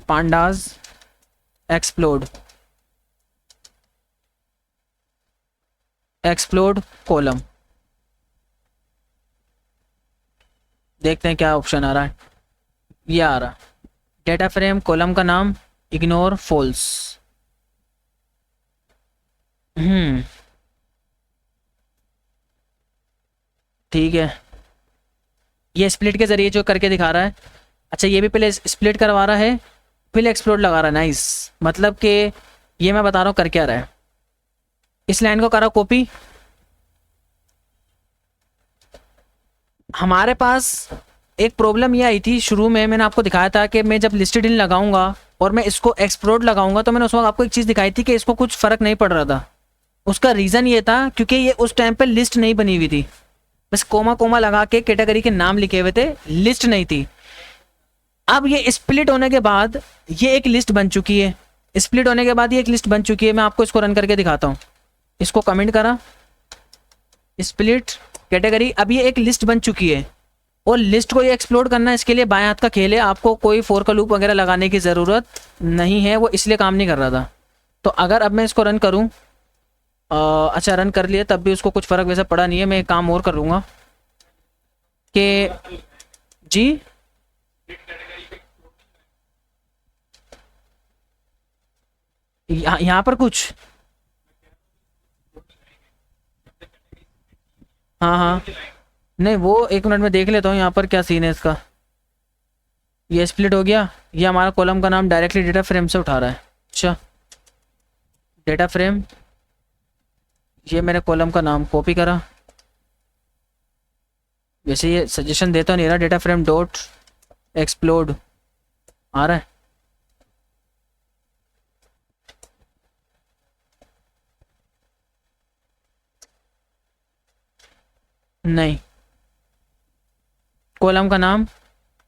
पांडाज एक्सप्लोड, एक्सप्लोड कॉलम, देखते हैं क्या ऑप्शन आ रहा है। ये आ रहा, डेटा फ्रेम कॉलम का नाम इग्नोर फॉल्स। ठीक है, ये स्प्लिट के ज़रिए जो करके दिखा रहा है। अच्छा, ये भी पहले स्प्लिट करवा रहा है फिर एक्सप्लोड लगा रहा है। नाइस, मतलब कि ये मैं बता रहा हूँ कर क्या रहा है। इस लाइन को करा कॉपी। हमारे पास एक प्रॉब्लम ये आई थी शुरू में, मैंने आपको दिखाया था कि मैं जब लिस्टेड इन लगाऊंगा और मैं इसको एक्सप्लोड लगाऊंगा तो मैंने उस वक्त आपको एक चीज़ दिखाई थी कि इसको कुछ फ़र्क नहीं पड़ रहा था। उसका रीज़न ये था क्योंकि ये उस टाइम पे लिस्ट नहीं बनी हुई थी, बस कोमा कोमा लगा के कैटेगरी के नाम लिखे हुए थे, लिस्ट नहीं थी। अब ये स्प्लिट होने के बाद ये एक लिस्ट बन चुकी है। स्प्लिट होने के बाद ये एक लिस्ट बन चुकी है। मैं आपको इसको रन करके दिखाता हूँ। इसको कमेंट करा, स्प्लिट कैटेगरी, अब ये एक लिस्ट बन चुकी है और लिस्ट को ये एक्सप्लोर करना है। इसके लिए बाएं हाथ का खेल है, आपको कोई फोर का लूप वगैरह लगाने की ज़रूरत नहीं है, वो इसलिए काम नहीं कर रहा था। तो अगर अब मैं इसको रन करूँ, अच्छा रन कर लिया तब भी उसको कुछ फ़र्क वैसा पड़ा नहीं है। मैं एक काम और कर लूँगा कि जी यहाँ पर कुछ, हाँ हाँ, नहीं वो एक मिनट में देख लेता हूँ यहाँ पर क्या सीन है इसका। ये स्प्लिट हो गया, ये हमारा कॉलम का नाम डायरेक्टली डेटा फ्रेम से उठा रहा है। अच्छा, डेटा फ्रेम, ये मेरे कॉलम का नाम कॉपी करा। वैसे ये सजेशन देता नहीं रहा, डेटा फ्रेम डॉट एक्सप्लोड आ रहा है। नहीं, कॉलम का नाम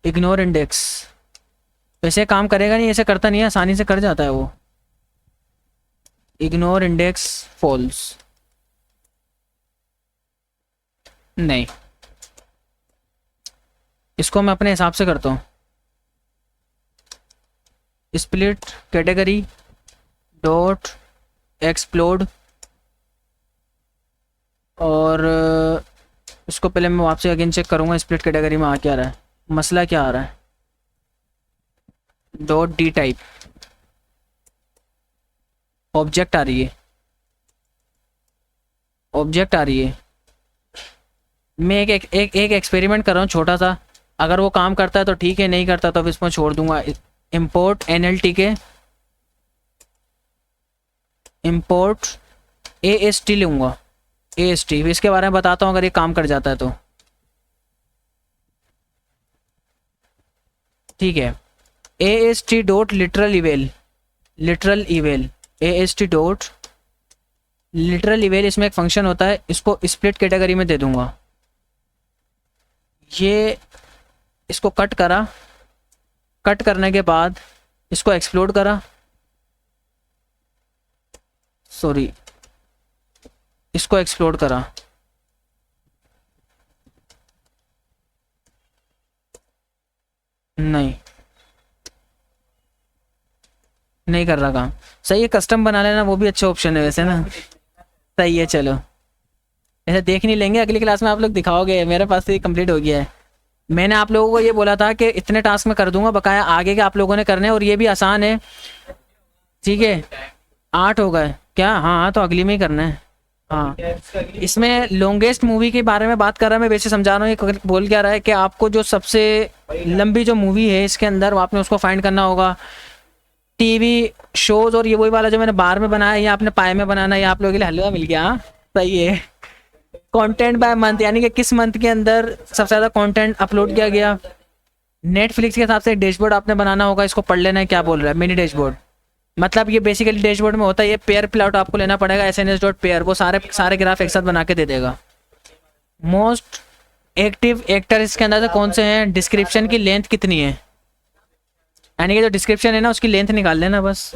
इग्नोर इंडेक्स, वैसे काम करेगा नहीं, ऐसे करता नहीं है, आसानी से कर जाता है वो। इग्नोर इंडेक्स फॉल्स, नहीं, इसको मैं अपने हिसाब से करता हूँ। स्प्लिट कैटेगरी डॉट एक्सप्लोड, और इसको पहले मैं वापसी अगेन चेक करूँगा स्प्लिट कैटेगरी में आ क्या रहा है, मसला क्या आ रहा है। डॉट डी टाइप, ऑब्जेक्ट आ रही है, ऑब्जेक्ट आ रही है। मैं एक एक्सपेरिमेंट कर रहा हूँ छोटा सा, अगर वो काम करता है तो ठीक है, नहीं करता तो फिर इसमें छोड़ दूंगा। इंपोर्ट NLT के, इंपोर्ट AST लूँगा, AST, इसके बारे में बताता हूँ अगर ये काम कर जाता है तो। ठीक है, AST dot literal eval, literal eval, AST dot literal eval, इसमें एक फंक्शन होता है, इसको स्प्लिट कैटेगरी में दे दूंगा। ये इसको कट करा, कट करने के बाद इसको एक्सप्लोड करा, सॉरी इसको एक्सप्लोड करा, नहीं नहीं कर रहा काम। सही है, कस्टम बना लेना वो भी अच्छा ऑप्शन है वैसे ना। सही है, चलो ऐसे देख नहीं लेंगे, अगली क्लास में आप लोग दिखाओगे। मेरे पास तो ये कंप्लीट हो गया है। मैंने आप लोगों को ये बोला था कि इतने टास्क में कर दूंगा, बकाया आगे के आप लोगों ने करने हैं, और ये भी आसान है। ठीक है, 8 हो गए क्या? हाँ हाँ, तो अगली में ही करना है। हाँ, इसमें लॉन्गेस्ट मूवी के बारे में बात कर रहा है, मैं वैसे समझा रहा हूँ। ये बोल क्या रहा है कि आपको जो सबसे लंबी जो मूवी है इसके अंदर, वो आपने उसको फाइंड करना होगा। टीवी शोज, और ये वही वाला जो मैंने बार में बनाया, ये आपने पाए में बनाना है। ये आप लोगों के लिए हलवा मिल गया। हाँ सही है, कंटेंट बाय मंथ, यानी कि किस मंथ के अंदर सबसे ज़्यादा कंटेंट अपलोड किया गया। नेटफ्लिक्स के हिसाब से डैशबोर्ड आपने बनाना होगा, इसको पढ़ लेना है क्या बोल रहा है। मिनी डैशबोर्ड मतलब ये बेसिकली डैशबोर्ड में होता है, ये पेयर प्लॉट आपको लेना पड़ेगा, SNS.pair, वो सारे सारे ग्राफ एक साथ बना के दे देगा। मोस्ट एक्टिव एक्टर इसके अंदर से कौन से हैं। डिस्क्रिप्शन की लेंथ कितनी है, यानी कि जो डिस्क्रिप्शन है ना उसकी लेंथ निकाल लेना बस।